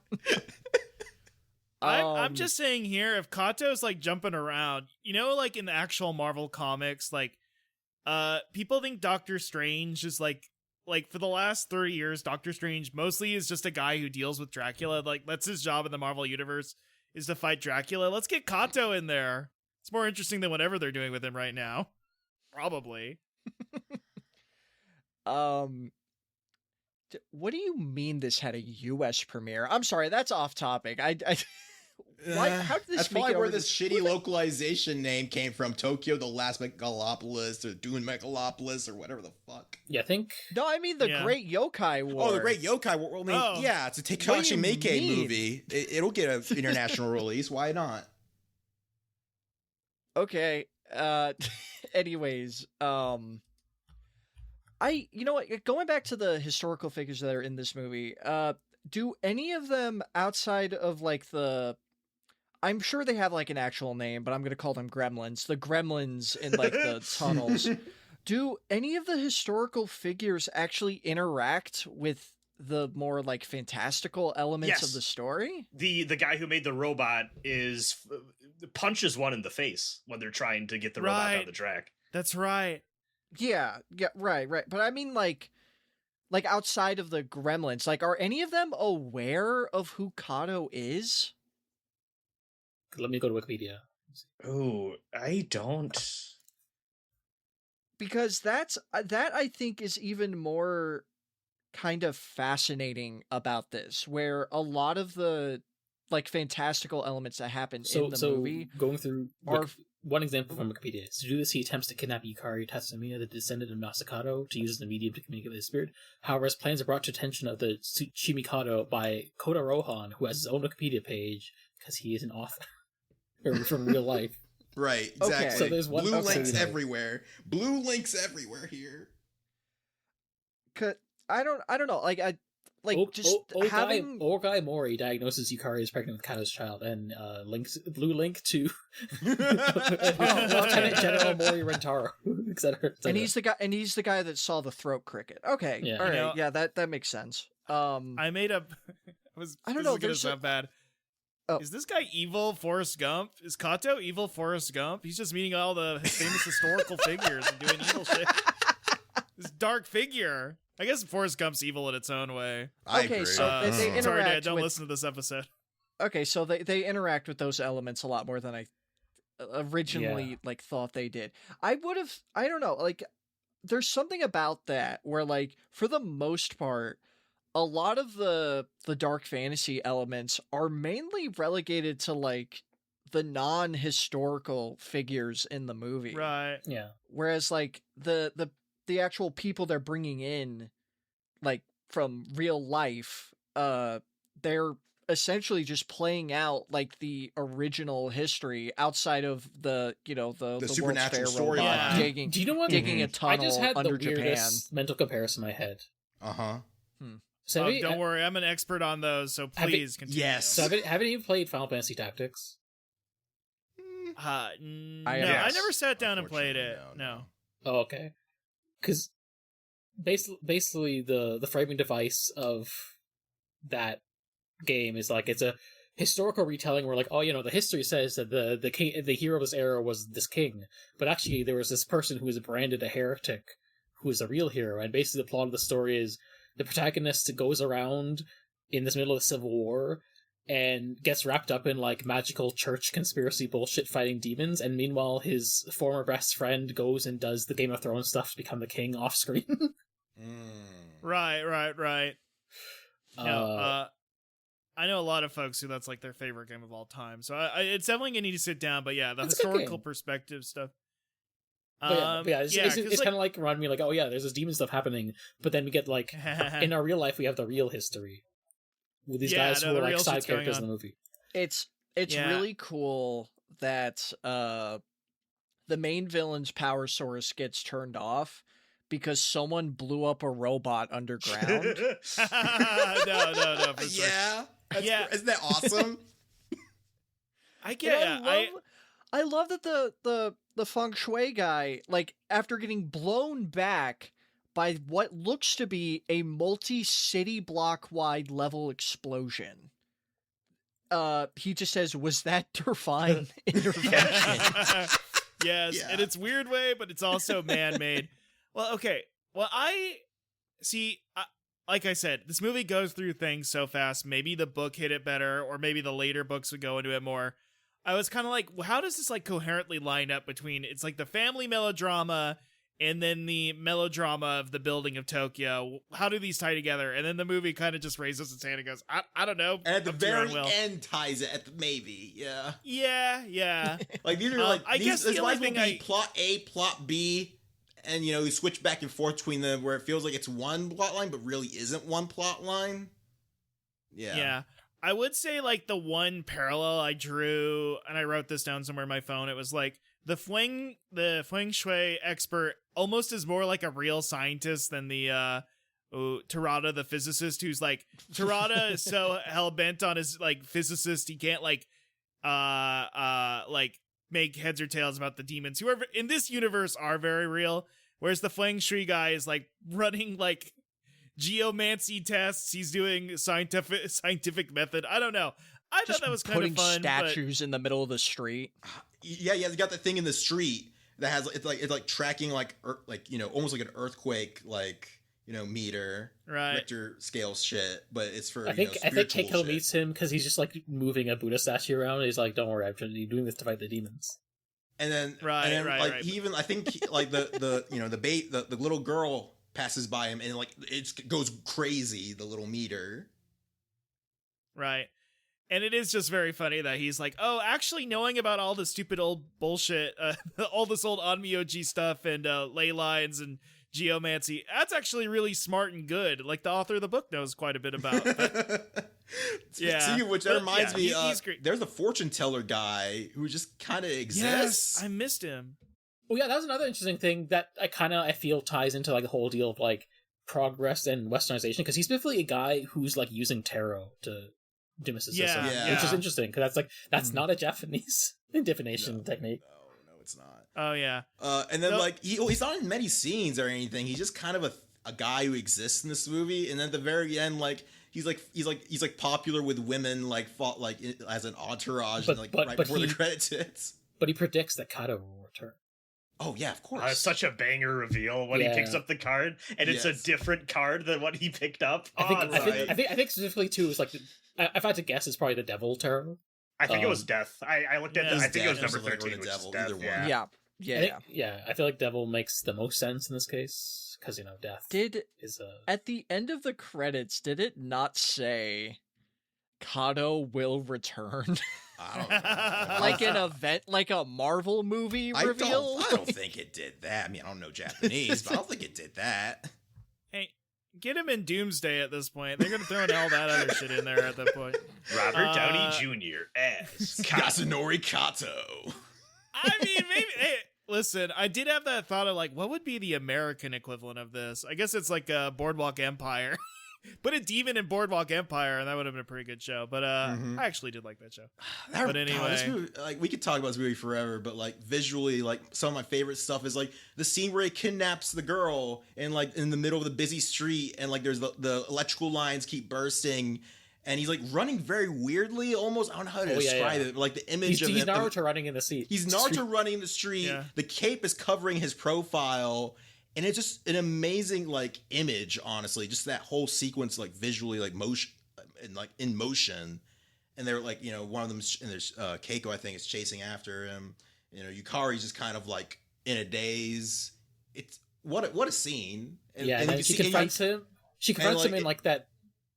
I'm Um, just saying here, if Kato's like jumping around, like in the actual Marvel comics, like, people think Doctor Strange is like for the last 30 years, Doctor Strange mostly is just a guy who deals with Dracula. Like, that's his job in the Marvel universe is to fight Dracula. Let's get Kato in there. It's more interesting than whatever they're doing with him right now. Probably. What do you mean this had a U.S. premiere? I'm sorry, that's off topic. Why? How did this That's make probably it where over this the- shitty localization name came from. Tokyo, the last Megalopolis, or Dune Megalopolis, or whatever the fuck. Yeah, I think No, I mean the Yeah. Great Yokai War. Oh, the Great Yokai War. I mean, Oh. yeah, it's a What do Takashi you Miike mean? movie. It'll get an international release. Why not? Okay. Anyways, you know what? Going back to the historical figures that are in this movie, do any of them outside of like I'm sure they have like an actual name, but I'm gonna call them gremlins. The gremlins in like the tunnels. Do any of the historical figures actually interact with the more like fantastical elements of Yes. the story? The guy who made the robot punches one in the face when they're trying to get the robot Right. down the track. That's right. Yeah, right. But I mean like outside of the gremlins, like are any of them aware of who Kato is? let me go to Wikipedia. Oh, I don't. Because that I think is even more kind of fascinating about this, where a lot of the like fantastical elements that happen in the movie going through are one example from Wikipedia. To do this, he attempts to kidnap Yukari Tatsumiya, the descendant of Masakato, to use as a medium to communicate with his spirit. However, his plans are brought to attention of the Shimikado by Kota Rohan, who has his own Wikipedia page because he is an author from real life. Right, Okay. exactly. So there's one- Blue okay. links everywhere. Blue links everywhere here. I don't know, like I like just having Ogai Mori diagnoses Yukari as pregnant with Kato's child, and Blue Link to Lieutenant General Mori Rentaro, etc. and he's the guy that saw the throat cricket. Okay, Yeah. all right, You know- yeah, that makes sense. I made up. I don't this know, is gonna there's sound bad. Oh. Is this guy evil Forrest Gump? Is Kato evil Forrest Gump? He's just meeting all the famous historical figures and doing evil shit. This dark figure. I guess Forrest Gump's evil in its own way. I Okay, agree. so they Sorry, interact Dad, don't with- listen to this episode. Okay, so they interact with those elements a lot more than I originally like thought they did. I don't know, like there's something about that where like for the most part a lot of the dark fantasy elements are mainly relegated to like the non-historical figures in the movie. Right. Yeah. Whereas like the actual people they're bringing in like from real life, they're essentially just playing out like the original history outside of the World's supernatural Fair story robot line. digging, Do you know what? digging a I tunnel just had under the Japan. weirdest mental comparison in my head. Uh-huh. So have you- Don't worry, I'm an expert on those, so Have you- please continue. Yes. So haven't you played Final Fantasy Tactics? No, I I have- never sat down and played it. Unfortunately, No. Oh, okay. Because basically the framing device of that game is like it's a historical retelling where like, oh, the history says that the hero of this era was this king, but actually there was this person who was branded a heretic who is the real hero, and basically the plot of the story is the protagonist goes around in this middle of the Civil War and gets wrapped up in like magical church conspiracy bullshit fighting demons, and meanwhile his former best friend goes and does the Game of Thrones stuff to become the king off screen. Right. No, I know a lot of folks who that's like their favorite game of all time, so it's definitely gonna need to sit down. But yeah, the It's a good historical game. perspective stuff. But yeah, it's 'cause, kind of like reminding me like, oh yeah, there's this demon stuff happening, but then we get like in our real life we have the real history with these Yeah, guys no, who the are like real side shit's going characters in on. the movie. It's Yeah. really cool that the main villain's power source gets turned off because someone blew up a robot underground. no, for sure. Yeah. Yeah. Isn't that awesome? I And get it. I love that the feng shui guy, like after getting blown back by what looks to be a multi-city block wide level explosion, he just says, "Was that divine intervention?" Yes, Yeah. in its weird way, but it's also man-made. Well, okay. Well, I see. Like I said, this movie goes through things so fast. Maybe the book hit it better, or maybe the later books would go into it more. I was kind of like, well, how does this like coherently line up between it's like the family melodrama and then the melodrama of the building of Tokyo. How do these tie together? And then the movie kind of just raises its hand and goes, I don't know. And at the up to your own very will. end ties it at the maybe, yeah. Yeah. Like these are like I guess this the might only as well thing be plot A, plot B, and you know, you switch back and forth between them where it feels like it's one plot line, but really isn't one plot line. Yeah. I would say like the one parallel I drew, and I wrote this down somewhere on my phone, it was like the feng shui expert almost is more like a real scientist than the Terada the physicist, who's like Terada is so hell bent on his like physicist he can't like make heads or tails about the demons who are in this universe are very real, whereas the feng shui guy is like running like geomancy tests. He's doing scientific method. I don't know. I thought that was kind of fun. Putting statues in the middle of the street. Yeah, you got that thing in the street that has it's like tracking like you know, almost like an earthquake like, you know, meter, right, Richter scale shit, but it's for I think Keiko shit. meets him because he's just like moving a Buddha statue around. And he's like, "Don't worry, I'm doing this to fight the demons." And then right. He even I think like the you know the little girl passes by him and like it goes crazy, the little meter. Right. And it is just very funny that he's like, oh, actually knowing about all the stupid old bullshit, all this old Onmyoji stuff and ley lines and geomancy, that's actually really smart and good. Like the author of the book knows quite a bit about. Yeah. Speaking of which, that reminds me, he's great. There's a fortune teller guy who just kind of exists. Yes, I missed him. Well, yeah, that was another interesting thing that I feel ties into like the whole deal of like progress and westernization, because he's specifically a guy who's like using tarot to do mysticism, which is interesting because that's not a Japanese divination technique. No, it's not. Oh yeah. And then like he's not in many scenes or anything. He's just kind of a guy who exists in this movie. And then at the very end, like he's popular with women, like fought like as an entourage, right before the credits hits. But he predicts that Kato will return. Oh yeah, of course. Such a banger reveal when he picks up the card, and it's a different card than what he picked up. I think specifically too is like if I had to guess, it's probably the Devil Tarot. I think it was Death. I looked at this. I think it was number 13, the which Devil, is Death. either one. Yeah. I feel like Devil makes the most sense in this case because Death is at the end of the credits. Did it not say Kato will return? I don't know. Like an event, like a Marvel movie reveal? I don't think it did that. I mean, I don't know Japanese, but I don't think it did that. Hey, get him in Doomsday at this point. They're going to throw in all that other shit in there at that point. Robert Downey Jr. as Yasunori Kato. I mean, maybe... Hey, listen, I did have that thought of like, what would be the American equivalent of this? I guess it's like a Boardwalk Empire. Put a demon in Boardwalk Empire, and that would have been a pretty good show. But I actually did like that show. But anyway, this movie, like we could talk about this movie forever, but like visually, like some of my favorite stuff is like the scene where he kidnaps the girl and like in the middle of the busy street, and like there's the electrical lines keep bursting, and he's like running very weirdly, almost. I don't know how to describe it. But, like the image of he's him, Naruto running in the street. He's Naruto running in the street. Yeah. The cape is covering his profile. And it's just an amazing like image, honestly. Just that whole sequence, like visually, like motion, and like in motion. And they're like, you know, one of them, and there's Keiko, I think, is chasing after him. You know, Yukari's just kind of like in a daze. It's what a scene. And, and then she confronts him. She confronts him in like that,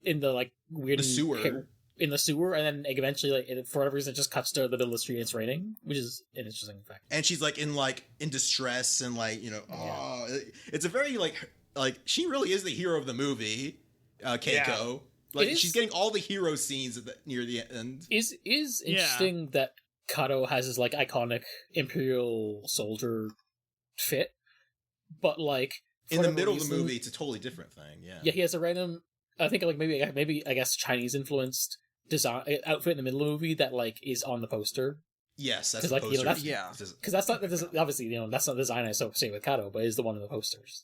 in the like weird the sewer. In the sewer, and then eventually, like for whatever reason, it just cuts to the middle of the street and it's raining, which is an interesting fact. And she's like in distress and like, you know, it's a very like she really is the hero of the movie, Keiko. Yeah. Like she's getting all the hero scenes near the end. Is interesting that Kato has his like iconic Imperial soldier fit, but like in the middle of the movie, it's a totally different thing. Yeah, he has a random. I think like maybe I guess Chinese influenced design outfit in the middle of the movie that like is on the poster. Yes, that's like, the poster. Because that's not obviously that's not the design I associate with Kato, but is the one in the posters.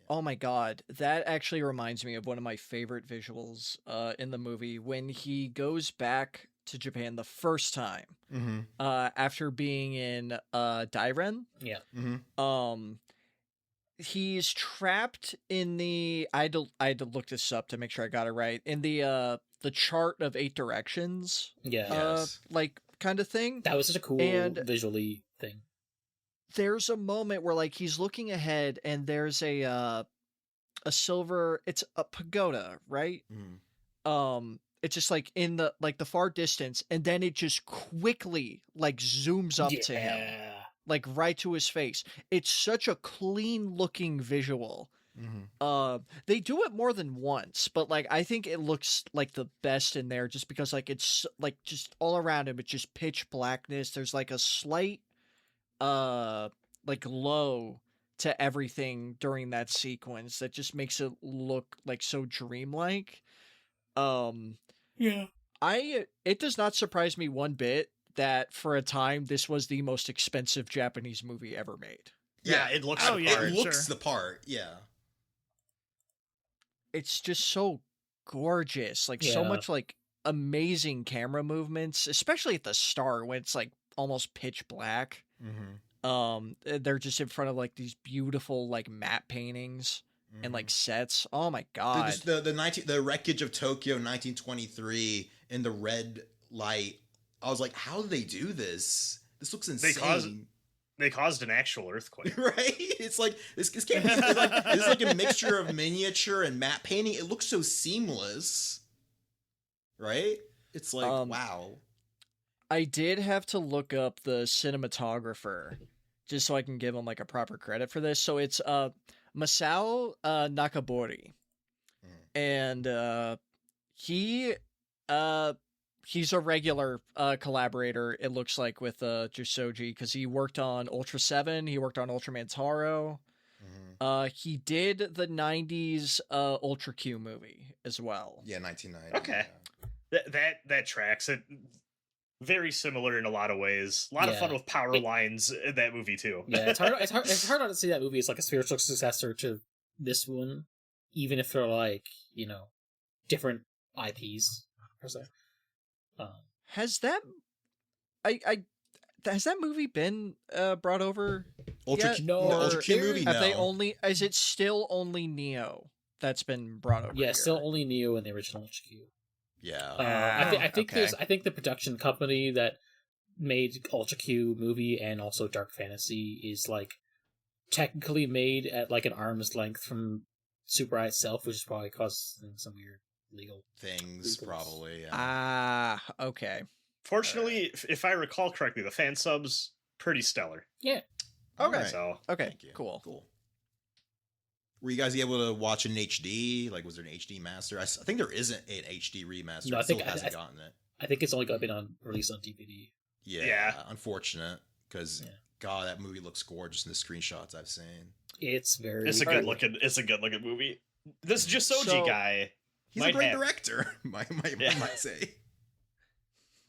Oh my god, that actually reminds me of one of my favorite visuals in the movie when he goes back to Japan the first time after being in Dairen. Yeah. Mm-hmm. He's trapped in the I had to look this up to make sure I got it right. In the chart of 8 directions. Yeah. Like kind of thing. That was such a cool visually thing. there's a moment where like he's looking ahead and there's a silver, it's a pagoda, right? It's just like in the far distance, and then it just quickly like zooms up to him, like right to his face. It's such a clean looking visual. They do it more than once, but like I think it looks like the best in there just because like it's like just all around him it's just pitch blackness. There's like a slight like low to everything during that sequence that just makes it look like so dreamlike. Yeah. It does not surprise me one bit that for a time this was the most expensive Japanese movie ever made. Yeah, it looks. Oh, the yeah, part. It looks sure. the part. Yeah. It's just so gorgeous, like so Yeah. much like amazing camera movements, especially at the start when it's like almost pitch black. They're just in front of like these beautiful like matte paintings and like sets. Oh my god. The wreckage of Tokyo 1923 in the red light. I was like, how do they do this? This looks insane. They caused an actual earthquake. Right? It's like this can't be like this is like a mixture of miniature and matte painting. It looks so seamless. Right? It's like wow. I did have to look up the cinematographer just so I can give him like a proper credit for this. So it's Masao Nakabori. And he's a regular collaborator, it looks like, with Jissoji, because he worked on Ultra 7, he worked on Ultraman Taro. He did the 90s Ultra Q movie as well. Yeah, 1990. Okay. Yeah. That tracks it. Very similar in a lot of ways. A lot of fun with power lines in that movie too. Yeah, it's hard not to see that movie as like a spiritual successor to this one, even if they're like, you know, different IPs per se. Has that has that movie been brought over? Ultra yet? Q, No. the Ultra Q movie. Have No. they only? Is it still only Neo that's been brought over? Yeah, here? still only Neo in the original HQ. Yeah. I think okay. I think the production company that made Ultra Q movie and also Dark Fantasy is like technically made at like an arm's length from Super Eye itself, which is probably causing some weird legal Things probably. Yeah. Ah, okay. Fortunately, if I recall correctly, the fan subs pretty stellar. Yeah. All right. So Okay, Thank you. cool. Were you guys able to watch in HD? Like, was there an HD master? I think there isn't an HD remaster. No, I It still think hasn't gotten it. I think it's only been on released on DVD. Yeah. Unfortunate, because Yeah. God, that movie looks gorgeous in the screenshots I've seen. It's very. it's a good looking movie. This Jissoji So- guy, He's might a great have- director. might say.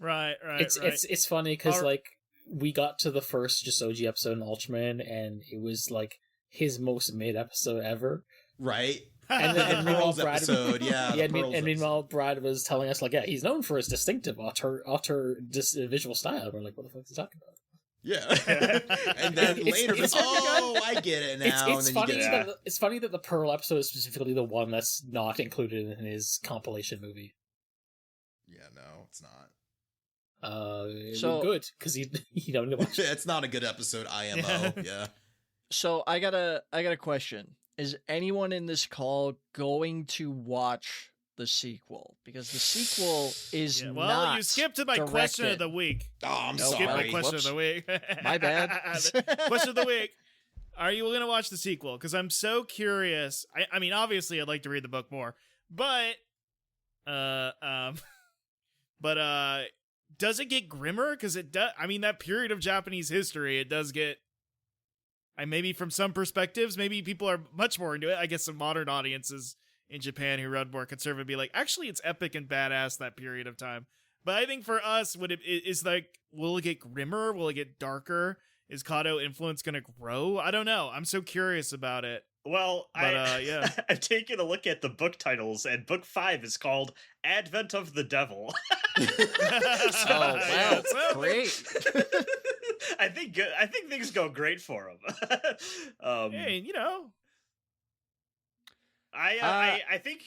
Right. It's funny because Our- like we got to the first Jissoji episode in Ultraman and it was like his most mid episode ever. Right. And then The meanwhile, Pearls Brad, episode, yeah. yeah, the Pearls and meanwhile, episode. Brad was telling us like, yeah, he's known for his distinctive auteur visual style. We're like, what the fuck is he talking about? Yeah. And then later, it's- I get it now. It's and then funny you get that it's funny that the Pearl episode is specifically the one that's not included in his compilation movie. Yeah, no, it's not. So- Good because he don't watch it. It's not a good episode, IMO. Yeah. So I got a question. Is anyone in this call going to watch the sequel? Because the sequel is Yeah, well, not you skipped to my question of directed. the week. Oh, I'm Nope. Skip my sorry. question Whoops. of the week. My bad. Question of the week. Are you going to watch the sequel? Because I'm so curious. I mean, obviously, I'd like to read the book more, but, does it get grimmer? Because it does. I mean, that period of Japanese history, it does get. Maybe from some perspectives, maybe people are much more into it. I guess some modern audiences in Japan who run more conservative be like, actually, it's epic and badass that period of time. But I think for us, is like, will it get grimmer? Will it get darker? Is Kato influence going to grow? I don't know. I'm so curious about it. Well, Yeah. I've taken a look at the book titles, and book 5 is called Advent of the Devil. Oh wow, great. I think things go great for him. Hey, I think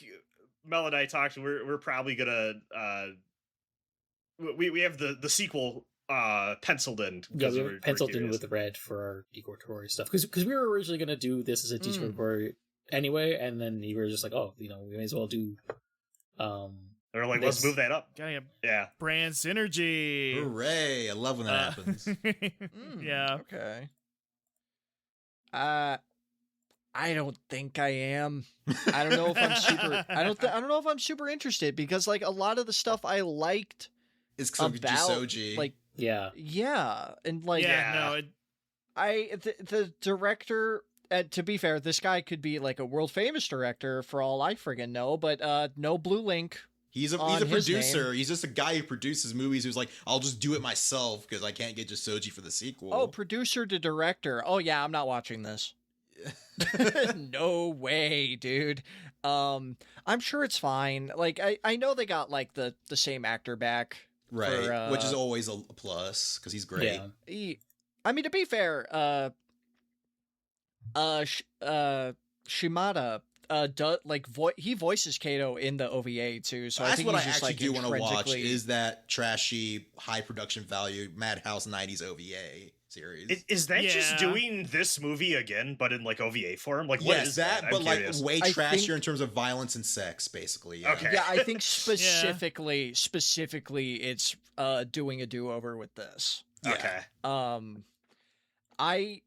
Mel and I talked. We're probably gonna we have the sequel penciled in. Yeah, we we're- were we're penciled in curious. with red for our Decortori stuff because we were originally gonna do this as a Decortori anyway, and then you were just like, oh, we may as well do. They're like, let's this. move that up. Gotta get Yeah. brand synergy. Hooray! I love when that happens. Yeah. Okay. I don't think I am. I don't know if I'm super. I don't know if I'm super interested because like a lot of the stuff I liked It's because of about Jissoji. like Yeah, and like Yeah, no, the director. To be fair, this guy could be like a world famous director for all I friggin' know, but no blue link. He's a on his producer. name. He's just a guy who produces movies who's like, I'll just do it myself because I can't get Jissoji for the sequel. Oh, producer to director. Oh yeah, I'm not watching this. No way, dude. I'm sure it's fine. Like I know they got like the same actor back. right, for, which is always a plus because he's great. yeah. I mean, to be fair, Shimada he voices Kato in the OVA too, so I That's think what I he's just, actually like, do want to watch intrinsically- is that trashy, high production value Madhouse 90s OVA series. Is that just Yeah. doing this movie again, but in like OVA form? Like, what yes, is that, that? but I'm like curious. way I trashier think- in terms of violence and sex, basically. Yeah. Okay. Yeah, I think specifically it's doing a do-over with this. Yeah. Okay. I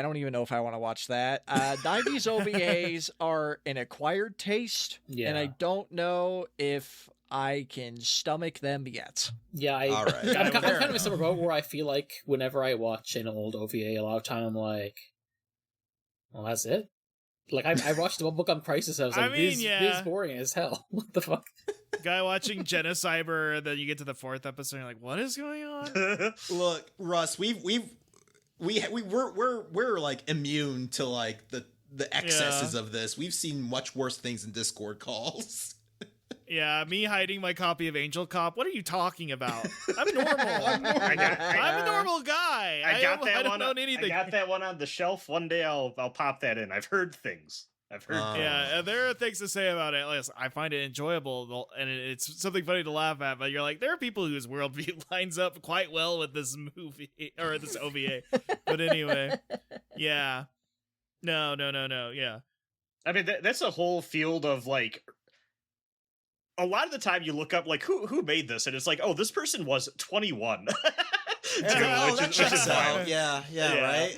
don't even know if I want to watch that. 90s OVAs are an acquired taste, and I Yeah. don't know if I can stomach them yet. Yeah, All right. I'm Fair kind of a enough. similar boat where I feel like whenever I watch an old OVA, a lot of time I'm like, well, that's it. Like I watched the Bubblegum Crisis, I was I like, mean, this yeah. is boring as hell. What the fuck? guy watching Genocyber, and then you get to the fourth episode, and you're like, what is going on? Look, Russ, we're like immune to like the excesses of this. We've seen much worse things in Discord calls. Yeah, me hiding my copy of Angel Cop. What are you talking about? I'm normal. I got- I'm a normal guy. I got that I don't one. know anything. I got that one on the shelf. One day I'll pop that in. I've heard things. Yeah, there are things to say about it. Like, I find it enjoyable, and it's something funny to laugh at. But you're like, there are people whose worldview lines up quite well with this movie or this OVA. But anyway, yeah, no, yeah, I mean, that's a whole field of like. A lot of the time, you look up like who made this, and it's like, oh, this person was 21. Oh, that which checks is out. wild. Yeah, Yeah. right.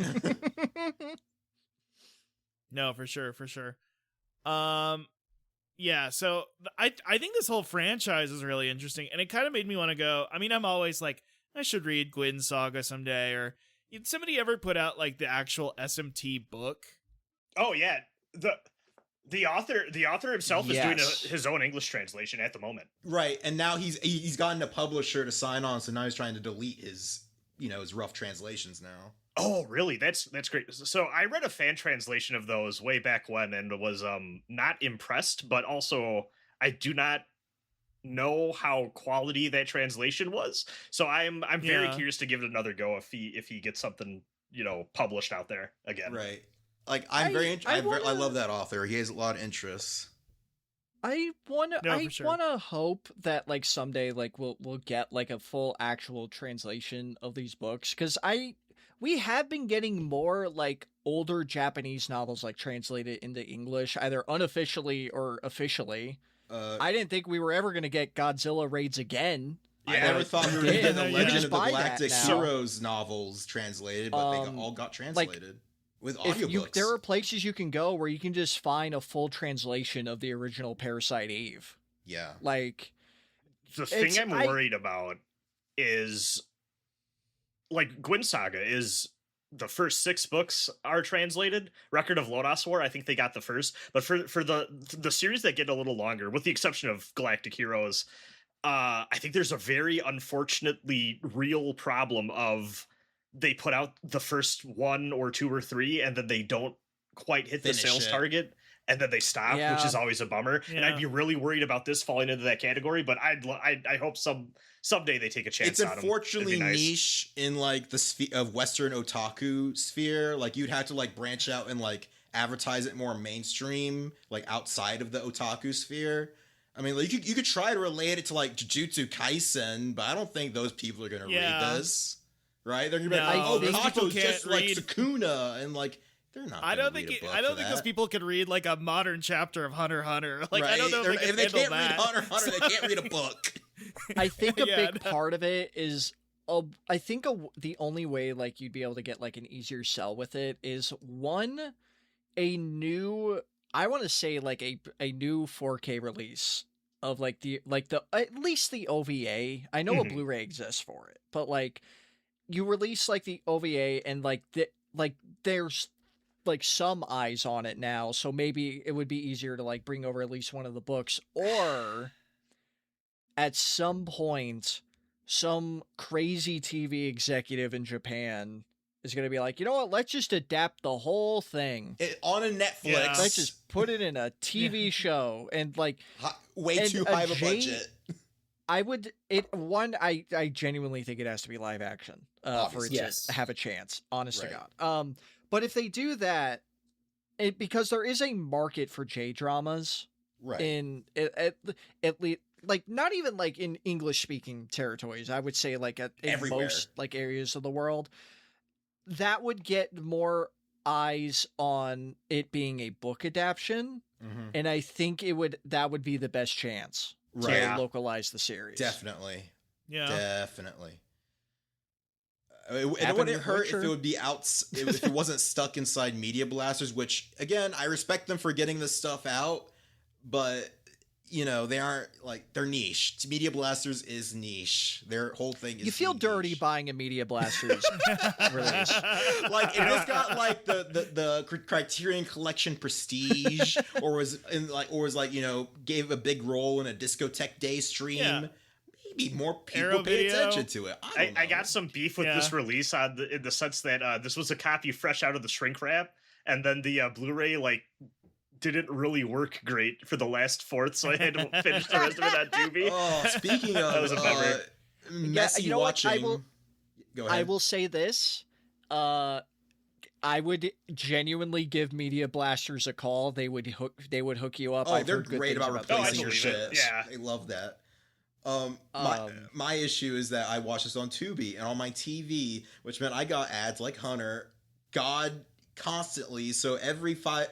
no, for sure. Yeah, so I think this whole franchise is really interesting, and it kind of made me want to go. I mean, I'm always like, I should read Gwyn's Saga someday, or did somebody ever put out like the actual SMT book? Oh yeah, the author himself is doing Yes. his own English translation at the moment. Right, and now he's gotten a publisher to sign on, so now he's trying to delete his his rough translations now. Oh, really? That's great. So I read a fan translation of those way back when, and was not impressed, but also I do not know how quality that translation was. So I'm very Yeah. curious to give it another go if he gets something published out there again. Right. Like I I wanna- love that author. He has a lot of interests. I wanna No, for sure. wanna hope that like someday like we'll get like a full actual translation of these books, because we have been getting more like older Japanese novels like translated into English, either unofficially or officially. I didn't think we were ever gonna get Godzilla Raids again. I Yeah, never thought we were going to get the Yeah, Legend just of the buy that Galactic now. Heroes novels translated, but they all got translated with audiobooks. There are places you can go where you can just find a full translation of the original Parasite Eve. Yeah. Like, The thing It's- I'm I- worried about is like Gwyn Saga is the first 6 books are translated. Record of Lodoss War, I think they got the first, but for the series that get a little longer, with the exception of Galactic Heroes, I think there's a very unfortunately real problem of they put out the first 1 or 2 or 3 and then they don't quite hit the Finish sales it. target. And then they stop, which Yeah. is always a bummer. And Yeah. I'd be really worried about this falling into that category. But I hope someday they take a chance. It's on 'em. unfortunately It'd be nice. niche in like the sphere of Western otaku sphere. Like you'd have to like branch out and like advertise it more mainstream, like outside of the otaku sphere. I mean, like, you could try to relate it to like Jujutsu Kaisen, but I don't think those people are gonna read this, right? They're gonna be like, No, "Oh, those people Kato's can't just like read. Sukuna," and like they're not. I don't gonna think read a book I don't for think that. those people could read like a modern chapter of Hunter x Hunter. Like Right? I don't know if they can't that. read Hunter x Hunter, they can't read a book. I think a Yeah, big no. part of it is, I think the only way like you'd be able to get like an easier sell with it is one, a new, I want to say like a new 4K release of like the at least the OVA. I know a Mhm. Blu-ray exists for it, but like you release like the OVA and like there's like some eyes on it now, so maybe it would be easier to like bring over at least one of the books, or at some point some crazy TV executive in Japan is going to be like, you know what, let's just adapt the whole thing. On a Netflix, Yeah. Let's just put it in a TV show. And like, way and too a high of a J- budget. I genuinely think it has to be live action for it Obviously. Yes. to have a chance, honest Right. to God. But if they do that, because there is a market for J dramas Right. in at least, like, not even like in English speaking territories, I would say like in Everywhere. most like areas of the world, that would get more eyes on it being a book adaptation, Mhm. and I think that would be the best chance Right. to localize the series. Definitely. Yeah. Definitely. It Happened wouldn't with hurt if Witcher. it would be if it wasn't stuck inside Media Blasters, which again, I respect them for getting this stuff out, but you know, they aren't like, they're niche. Media Blasters is niche. Their whole thing is You feel dirty niche. buying a Media Blasters release. Like if this got like the Criterion Collection Prestige, or was like, you know, gave a big role in a Discotheque Day stream, Yeah. maybe more people Arrow pay Video. attention to it. I I got some beef with Yeah. this release in the sense that this was a copy fresh out of the shrink wrap, and then the Blu-ray like didn't really work great for the last fourth, so I had to finish the rest of it on Tubi. Oh, speaking of That was a bummer. messy you know what? watching, go ahead. I will say this. I would genuinely give Media Blasters a call. They would hook you up. Oh, I've they're heard good great things about them. replacing your believe it. shit. Yeah. I love that. Um, My issue is that I watched this on Tubi and on my TV, which meant I got ads like Hunter, constantly. So every 5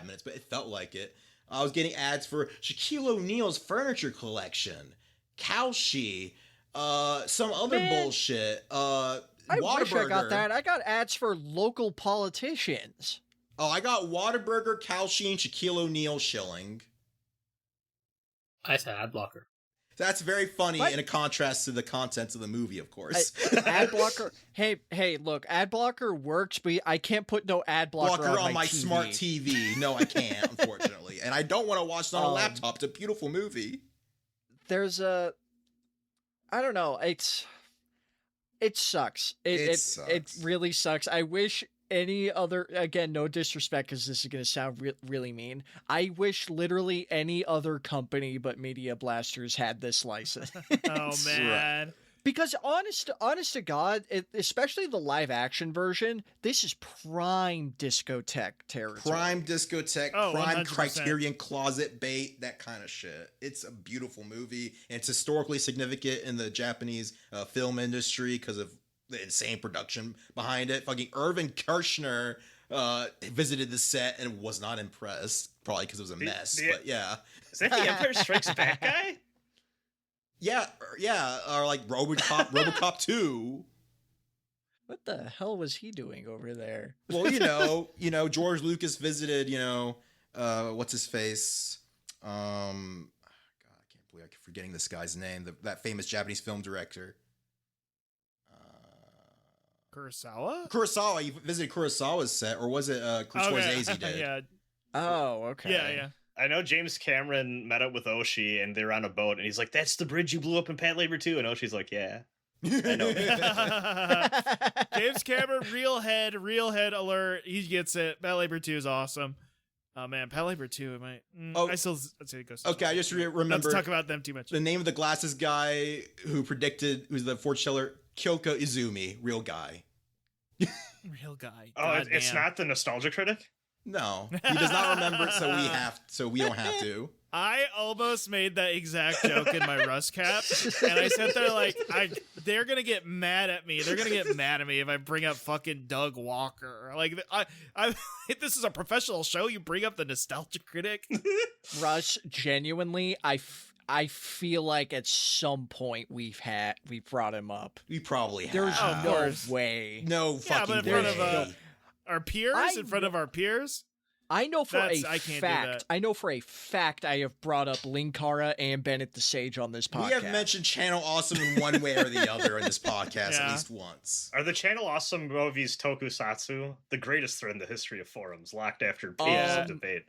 minutes, but it felt like it. I was getting ads for Shaquille O'Neal's furniture collection, Kalshi, some other Man, bullshit. I wish I got Whataburger. that. I got ads for local politicians. Oh, I got Whataburger, Kalshi, and Shaquille O'Neal shilling. I said ad blocker. That's very funny What? in a contrast to the contents of the movie, of course. Ad blocker. Hey, look, ad blocker works, but I can't put no ad blocker on my TV. smart TV. No, I can't, unfortunately. And I don't want to watch it on a Um, laptop. It's a beautiful movie. There's I don't know. It sucks. It It sucks. really sucks. I wish any other, again, no disrespect, because this is going to sound really mean. I wish literally any other company but Media Blasters had this license. Oh man. Because honest to God, especially the live action version, this is prime discotheque territory. Prime discotheque, Oh, prime 100%. Criterion closet bait, that kind of shit. It's a beautiful movie. And it's historically significant in the Japanese film industry because of the insane production behind it. Fucking Irvin Kershner visited the set and was not impressed. Probably because it was a mess. But yeah. Is that the Empire Strikes Back guy? Yeah, or like RoboCop 2. What the hell was he doing over there? Well, George Lucas visited, what's his face? God, I can't believe I'm forgetting this guy's name. That famous Japanese film director. Kurosawa. He visited Kurosawa's set, or was it Scorsese did? Yeah. Oh, okay. Yeah. I know James Cameron met up with Oshii and they're on a boat and he's like, "That's the bridge you blew up in Pat Labor 2." And Oshii's like, "Yeah." I know. James Cameron, real head alert. He gets it. Pet Labor 2 is awesome. Oh man, Pet Labor 2. I'd say it goes. Okay, I just remember. Let's talk about them too much. The name of the glasses guy who's the fortune teller, Kyoko Izumi, real guy. Real guy. Oh, it's not the nostalgia critic? No, he does not remember it, so we don't have to. I almost made that exact joke in my Rust cap, and I sat there like, they're gonna get mad at me. They're gonna get mad at me if I bring up fucking Doug Walker. Like, if this is a professional show, you bring up the nostalgia critic. Russ, genuinely, I feel like at some point we brought him up. We probably have. There's Of no course. way. No Yeah, fucking but in front way. of our peers, in front of our peers. I know for I a can't do fact. that. I know for a fact I have brought up Linkara and Bennett the Sage on this podcast. We have mentioned Channel Awesome in one way or the other in this podcast Yeah. at least once. Are the Channel Awesome movies tokusatsu? The greatest thread in the history of forums, locked after pages of debate.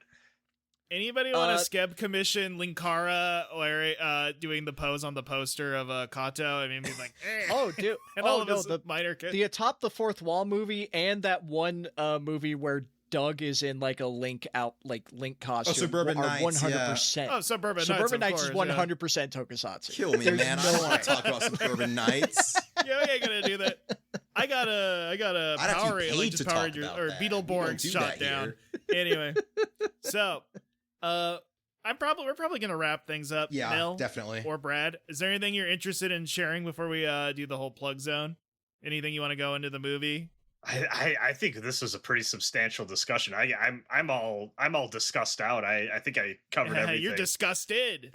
Anybody want to scab commission Linkara or doing the pose on the poster of Kato? I mean, he's like, eh. Oh, dude. and all Oh, of no. his minor kids. The Atop the Fourth Wall movie and that one movie where Doug is in like a Link costume. Suburban are Nights, 100%. Oh, Suburban Suburban Nights, is of course, 100% tokusatsu. Kill me, There's man. no I don't want way. to talk about Suburban Nights. Yeah, we ain't gonna do that. I got a I'd have to Power be like paid just to Power talk Rangers about or that. We Beetleborgs don't do shot that down. here. Anyway, so we're probably gonna wrap things up. Yeah, Nell definitely. or Brad, is there anything you're interested in sharing before we do the whole plug zone? Anything you want to go into the movie? I think this was a pretty substantial discussion. I'm all discussed out. I think I covered everything. You're disgusted.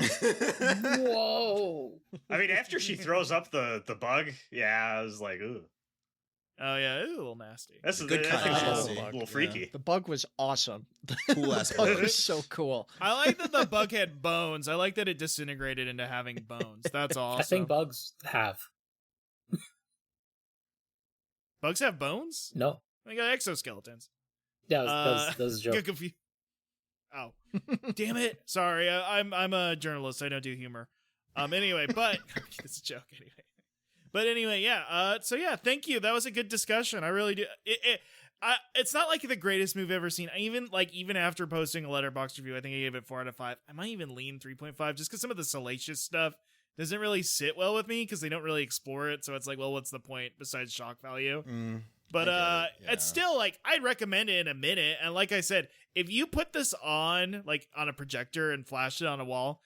Whoa. I mean, after she throws up the bug, yeah, I was like, ooh, Oh yeah, ooh, a little nasty. that's Good that kind thing's of a nasty. little Yeah. freaky. The bug was awesome. Cool ass The bug bug. was so cool. I like that the bug had bones. I like that it disintegrated into having bones. That's awesome. I think bugs have. Bugs have bones? No. They got exoskeletons. Yeah, that was a joke. Get confused. Oh, damn it! Sorry, I'm a journalist. I don't do humor. Anyway, but it's a joke anyway. But anyway, yeah. So yeah, thank you. That was a good discussion. I really do. It's not like the greatest movie I've ever seen. I even after posting a Letterboxd review, I think I gave it 4 out of 5. I might even lean 3.5 just because some of the salacious stuff doesn't really sit well with me because they don't really explore it. So it's like, well, what's the point besides shock value? But I get it, yeah. it's still like I'd recommend it in a minute. And like I said, if you put this on like on a projector and flash it on a wall,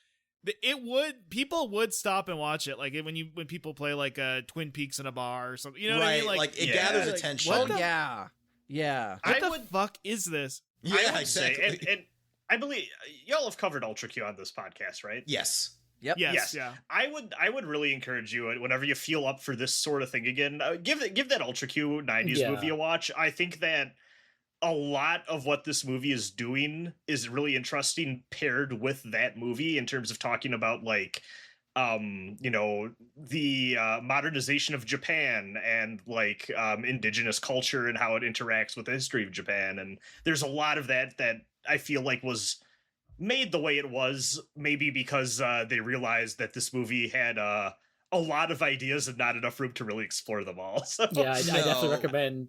people would stop and watch it. Like when people play like Twin Peaks in a bar or something. You know what I Right, mean? like it yeah. gathers Like, attention. what the- Yeah. What I the would- fuck is this? Yeah, I would say, exactly. and I believe y'all have covered Ultra Q on this podcast, right? Yes. Yep. Yes, Yes. yeah. I would really encourage you whenever you feel up for this sort of thing again, give that Ultra Q 90s Yeah. movie a watch. I think that a lot of what this movie is doing is really interesting paired with that movie in terms of talking about like the modernization of Japan and like indigenous culture and how it interacts with the history of Japan. And there's a lot of that I feel like was made the way it was, maybe because they realized that this movie had a lot of ideas and not enough room to really explore them all. So Yeah, I definitely No. recommend.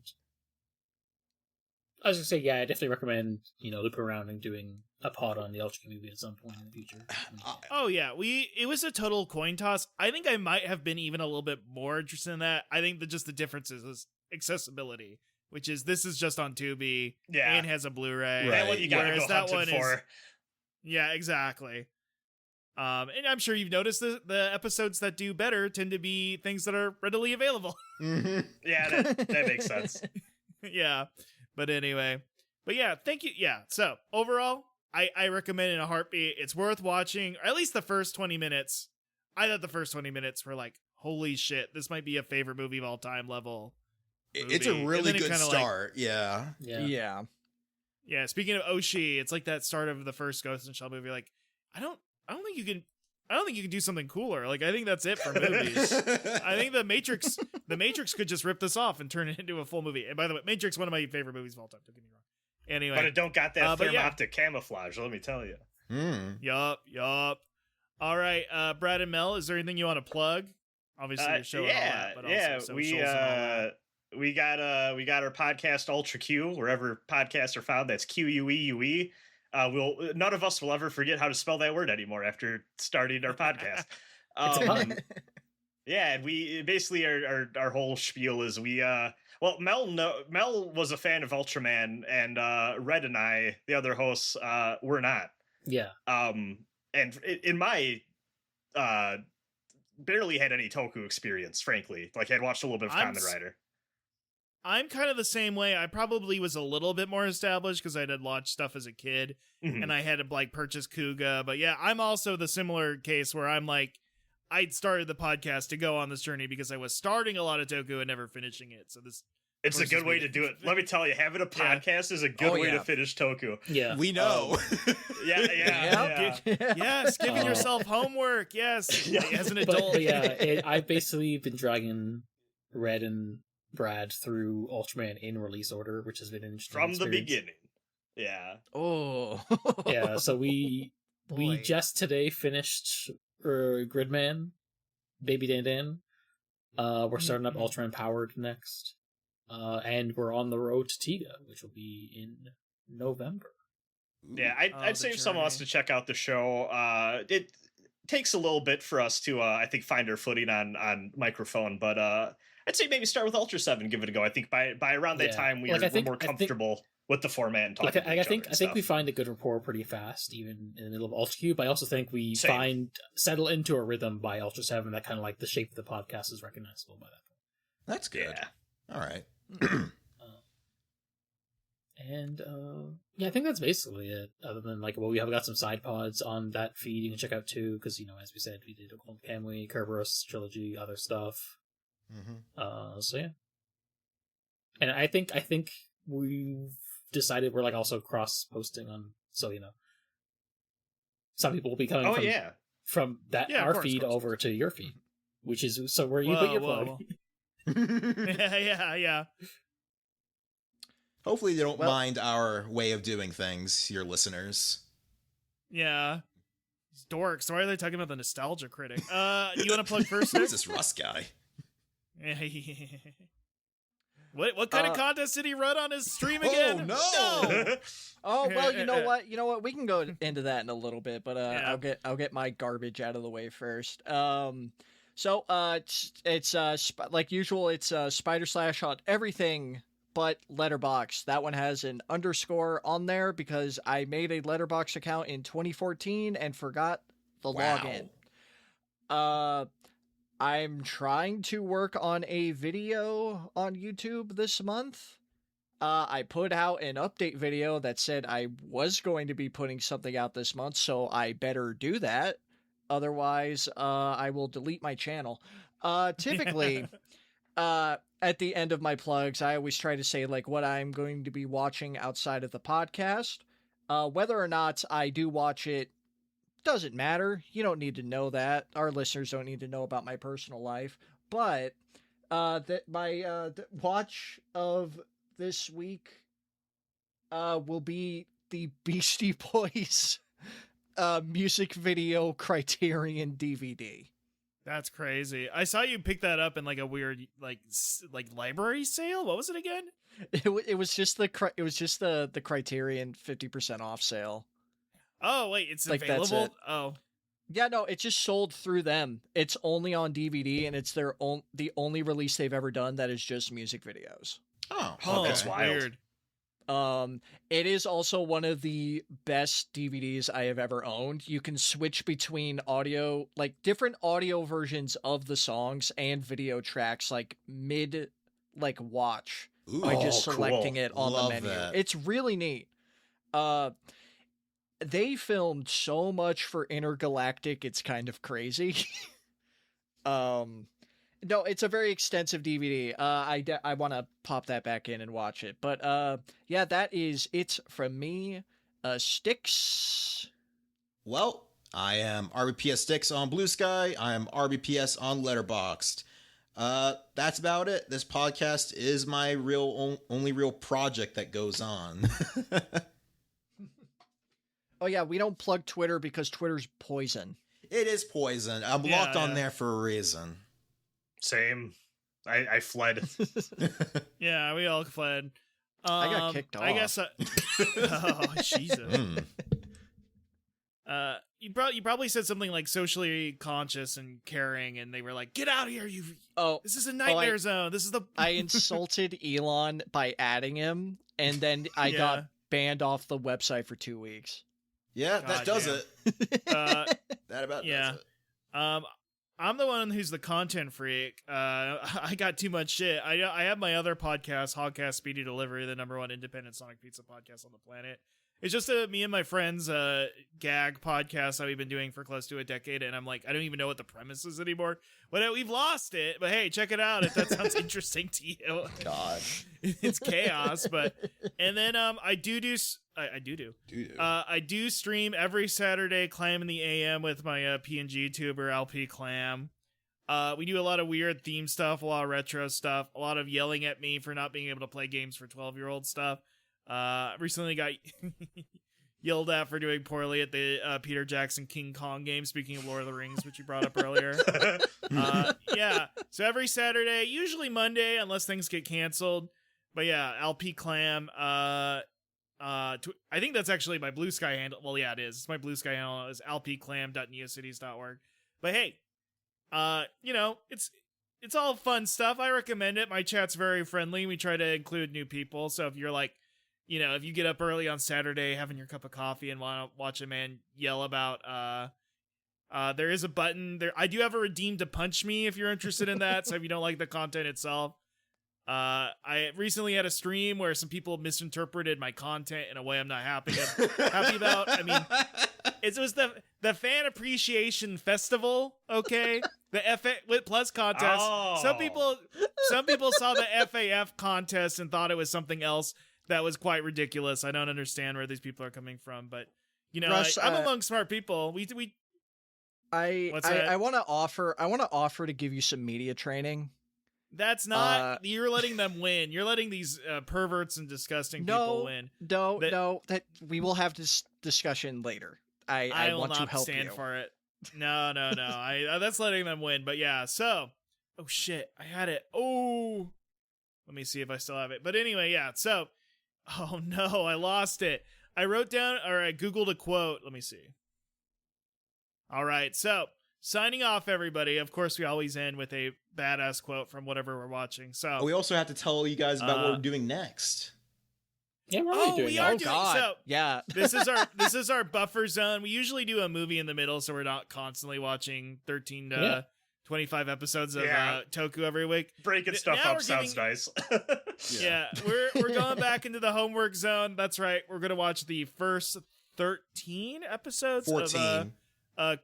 I was gonna say, yeah, I definitely recommend looping around and doing a pod on the Ultra movie at some point in the future. Oh yeah, it was a total coin toss. I think I might have been even a little bit more interested in that. I think that just the difference is accessibility, which is this is just on Tubi Yeah. and has a Blu-ray. Right. that one you gotta Whereas go that hunting one for. is yeah, exactly. And I'm sure you've noticed the episodes that do better tend to be things that are readily available. Mm-hmm. Yeah, that makes sense. Yeah. But anyway. But yeah, thank you. Yeah. So overall, I recommend it in a heartbeat. It's worth watching, or at least the first 20 minutes. I thought the first 20 minutes were like, holy shit, this might be a favorite movie of all time level. It's a movie. And really then it good kinda, like- start. Yeah. Yeah. Yeah. Yeah, speaking of Oshi, it's like that start of the first Ghost in the Shell movie. Like, I don't think you can do something cooler. Like, I think that's it for movies. I think the Matrix could just rip this off and turn it into a full movie. And by the way, Matrix, one of my favorite movies of all time. Don't get me wrong. Anyway, But it don't got that but yeah. thermoptic camouflage, let me tell you. yup. All right, Brad and Mel, is there anything you want to plug? Obviously, your show and all that, but also socials and all that. we got our podcast Ultra Q wherever podcasts are found. That's QUEUE. None of us will ever forget how to spell that word anymore after starting our podcast. It's a pun. Yeah, and we basically our whole spiel is Mel was a fan of Ultraman, and Red and I, the other hosts, were not. Yeah. and in my barely had any Toku experience, frankly. Like, I'd watched a little bit of Kamen Rider. I'm kind of the same way. I probably was a little bit more established because I had watched stuff as a kid, and I had to like purchase Kuga. But yeah, I'm also the similar case where I'm like, I'd started the podcast to go on this journey because I was starting a lot of Toku and never finishing it. So this. It's a good way to do it. Let me tell you, having a podcast is a good way to finish Toku. Yeah. We know. Yes, giving yourself homework. Yes, as an adult. But yeah, I've basically been dragging Red and Brad through Ultraman in release order, which has been an interesting From experience. the beginning. Yeah. Oh. Yeah, so we Boy. just today finished Gridman, Baby Dan Dan. We're starting up Ultraman Powered next. And we're on the road to Tiga, which will be in November. Yeah, I'd say if someone wants to check out the show, it takes a little bit for us to, I think, find our footing on microphone, but I'd say maybe start with Ultra 7, give it a go. I think by around that time we're more comfortable with the format and talking to each other. I think we find a good rapport pretty fast, even in the middle of Ultra Cube. I also think we settle into a rhythm by Ultra 7 that kind of like the shape of the podcast is recognizable by that point. That's good. Yeah. All right. Yeah, I think that's basically it. Other than like, well, we have got some side pods on that feed you can check out too, because as we said, we did Occult Kamui, Kerberos trilogy, other stuff. So yeah, and I think we've decided we're like also cross posting on, so some people will be coming from that our feed over to your feed, which is so where you put your plug. Yeah. Hopefully they don't mind our way of doing things, your listeners. Yeah. These dorks. Why are they talking about the nostalgia critic? You want to plug first? Who's this Russ guy? What kind of contest did he run on his stream again? Oh no! Oh well, you know what? We can go into that in a little bit, but I'll get my garbage out of the way first. So it's like usual. It's Spider/ on everything but Letterboxd. That one has an underscore on there because I made a Letterboxd account in 2014 and forgot the login. I'm trying to work on a video on YouTube this month. I put out an update video that said I was going to be putting something out this month, so I better do that. Otherwise, I will delete my channel. Typically, at the end of my plugs, I always try to say like what I'm going to be watching outside of the podcast. Whether or not I do watch it doesn't matter. You don't need to know that. Our listeners don't need to know about my personal life. But my watch of this week will be the Beastie Boys music video Criterion DVD. That's crazy. I saw you pick that up in like a weird like library sale. What was it again? It was just the Criterion 50% off sale. Oh wait, it's like, available. That's it. Oh, yeah, no, it just sold through them. It's only on DVD, and it's the only release they've ever done that is just music videos. Oh, that's wild. Weird. It is also one of the best DVDs I have ever owned. You can switch between audio, like different audio versions of the songs and video tracks, like mid, like watch by just selecting it on the menu. That. It's really neat. They filmed so much for Intergalactic, it's kind of crazy. No, it's a very extensive DVD. I want to pop that back in and watch it. But yeah, that is it from me. Sticks. Well, I am RBPS Sticks on Blue Sky. I am RBPS on Letterboxd. That's about it. This podcast is my only real project that goes on. Oh yeah, we don't plug Twitter because Twitter's poison. It is poison. I'm locked on there for a reason. Same. I fled. Yeah, we all fled. I got kicked off. I guess. Oh Jesus. You probably said something like socially conscious and caring, and they were like, "Get out of here! This is a nightmare zone. This is the." I insulted Elon by adding him, and then I got banned off the website for 2 weeks. Yeah, that does damn. it. That about yeah. does it. I'm the one who's the content freak. I got too much shit. I have my other podcast, Hogcast Speedy Delivery, the #1 independent Sonic Pizza podcast on the planet. It's just me and my friends' gag podcast that we've been doing for close to a decade, and I'm like, I don't even know what the premise is anymore. But we've lost it. But hey, check it out if that sounds interesting to you. God, it's chaos. But and then I do stream every Saturday, Clam in the AM with my PNG tuber LP Clam. We do a lot of weird theme stuff, a lot of retro stuff, a lot of yelling at me for not being able to play games for 12-year-old stuff. Recently got yelled at for doing poorly at the Peter Jackson King Kong game, speaking of Lord of the Rings, which you brought up earlier. Yeah, so every Saturday, usually Monday, unless things get canceled. But yeah, LP Clam. I think that's actually my Blue Sky handle. Well, yeah, it is. It's my Blue Sky handle. It's lpclam.neocities.org. But hey, it's all fun stuff. I recommend it. My chat's very friendly. We try to include new people. So if you're like, if you get up early on Saturday having your cup of coffee and want to watch a man yell about, there is a button there. I do have a redeem to punch me if you're interested in that. So if you don't like the content itself, I recently had a stream where some people misinterpreted my content in a way I'm not happy about. I mean, it was the Fan Appreciation Festival, okay? The FA Plus contest. Oh. Some people saw the FAF contest and thought it was something else that was quite ridiculous. I don't understand where these people are coming from, but Russ, I'm among smart people. I want to offer to give you some media training. That's not. You're letting them win. You're letting these perverts and disgusting people win. No. That we will have this discussion later. I will want to not help stand you. for it. No. That's letting them win. But yeah. So, oh shit, I had it. Oh, let me see if I still have it. But anyway, yeah. So, oh no, I lost it. I wrote down or I googled a quote. Let me see. All right, so. Signing off, everybody. Of course, we always end with a badass quote from whatever we're watching. So we also have to tell you guys about what we're doing next. Yeah, we're already doing we that. are Oh, doing God. so. Yeah. This is our buffer zone. We usually do a movie in the middle, so we're not constantly watching 13 to 25 episodes of Toku every week. Breaking stuff Now up we're sounds nice. Yeah, we're going back into the homework zone. That's right. We're gonna watch the first 13 episodes 14. of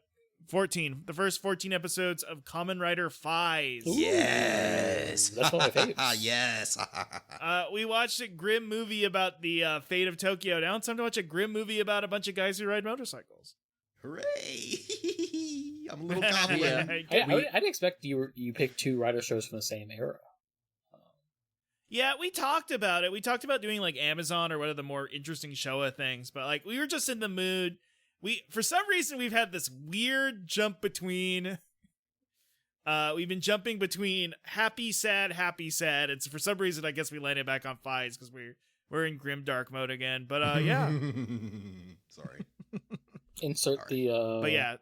14. The first 14 episodes of Kamen Rider Fies. Yes. That's one of my faves. Yes. We watched a grim movie about the fate of Tokyo. Now it's time to watch a grim movie about a bunch of guys who ride motorcycles. Hooray. I'm a little confident. Yeah. I didn't expect you picked two rider shows from the same era. Yeah, we talked about it. We talked about doing like Amazon or one of the more interesting Showa things, but like we were just in the mood. For some reason, we've had this weird jump between. We've been jumping between happy, sad, and for some reason, I guess we landed back on Fies because we're in grim dark mode again. But yeah, sorry. Insert the. But yeah,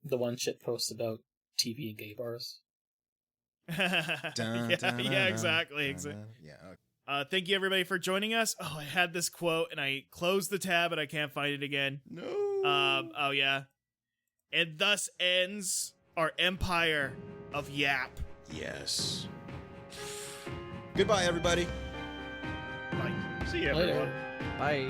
the one shit post about TV and gay bars. Yeah, exactly. Yeah. Thank you everybody for joining us. Oh, I had this quote and I closed the tab and I can't find it again. No. Oh yeah. And thus ends our empire of Yap. Yes. Goodbye, everybody. Bye. See you, Later. everyone. Bye.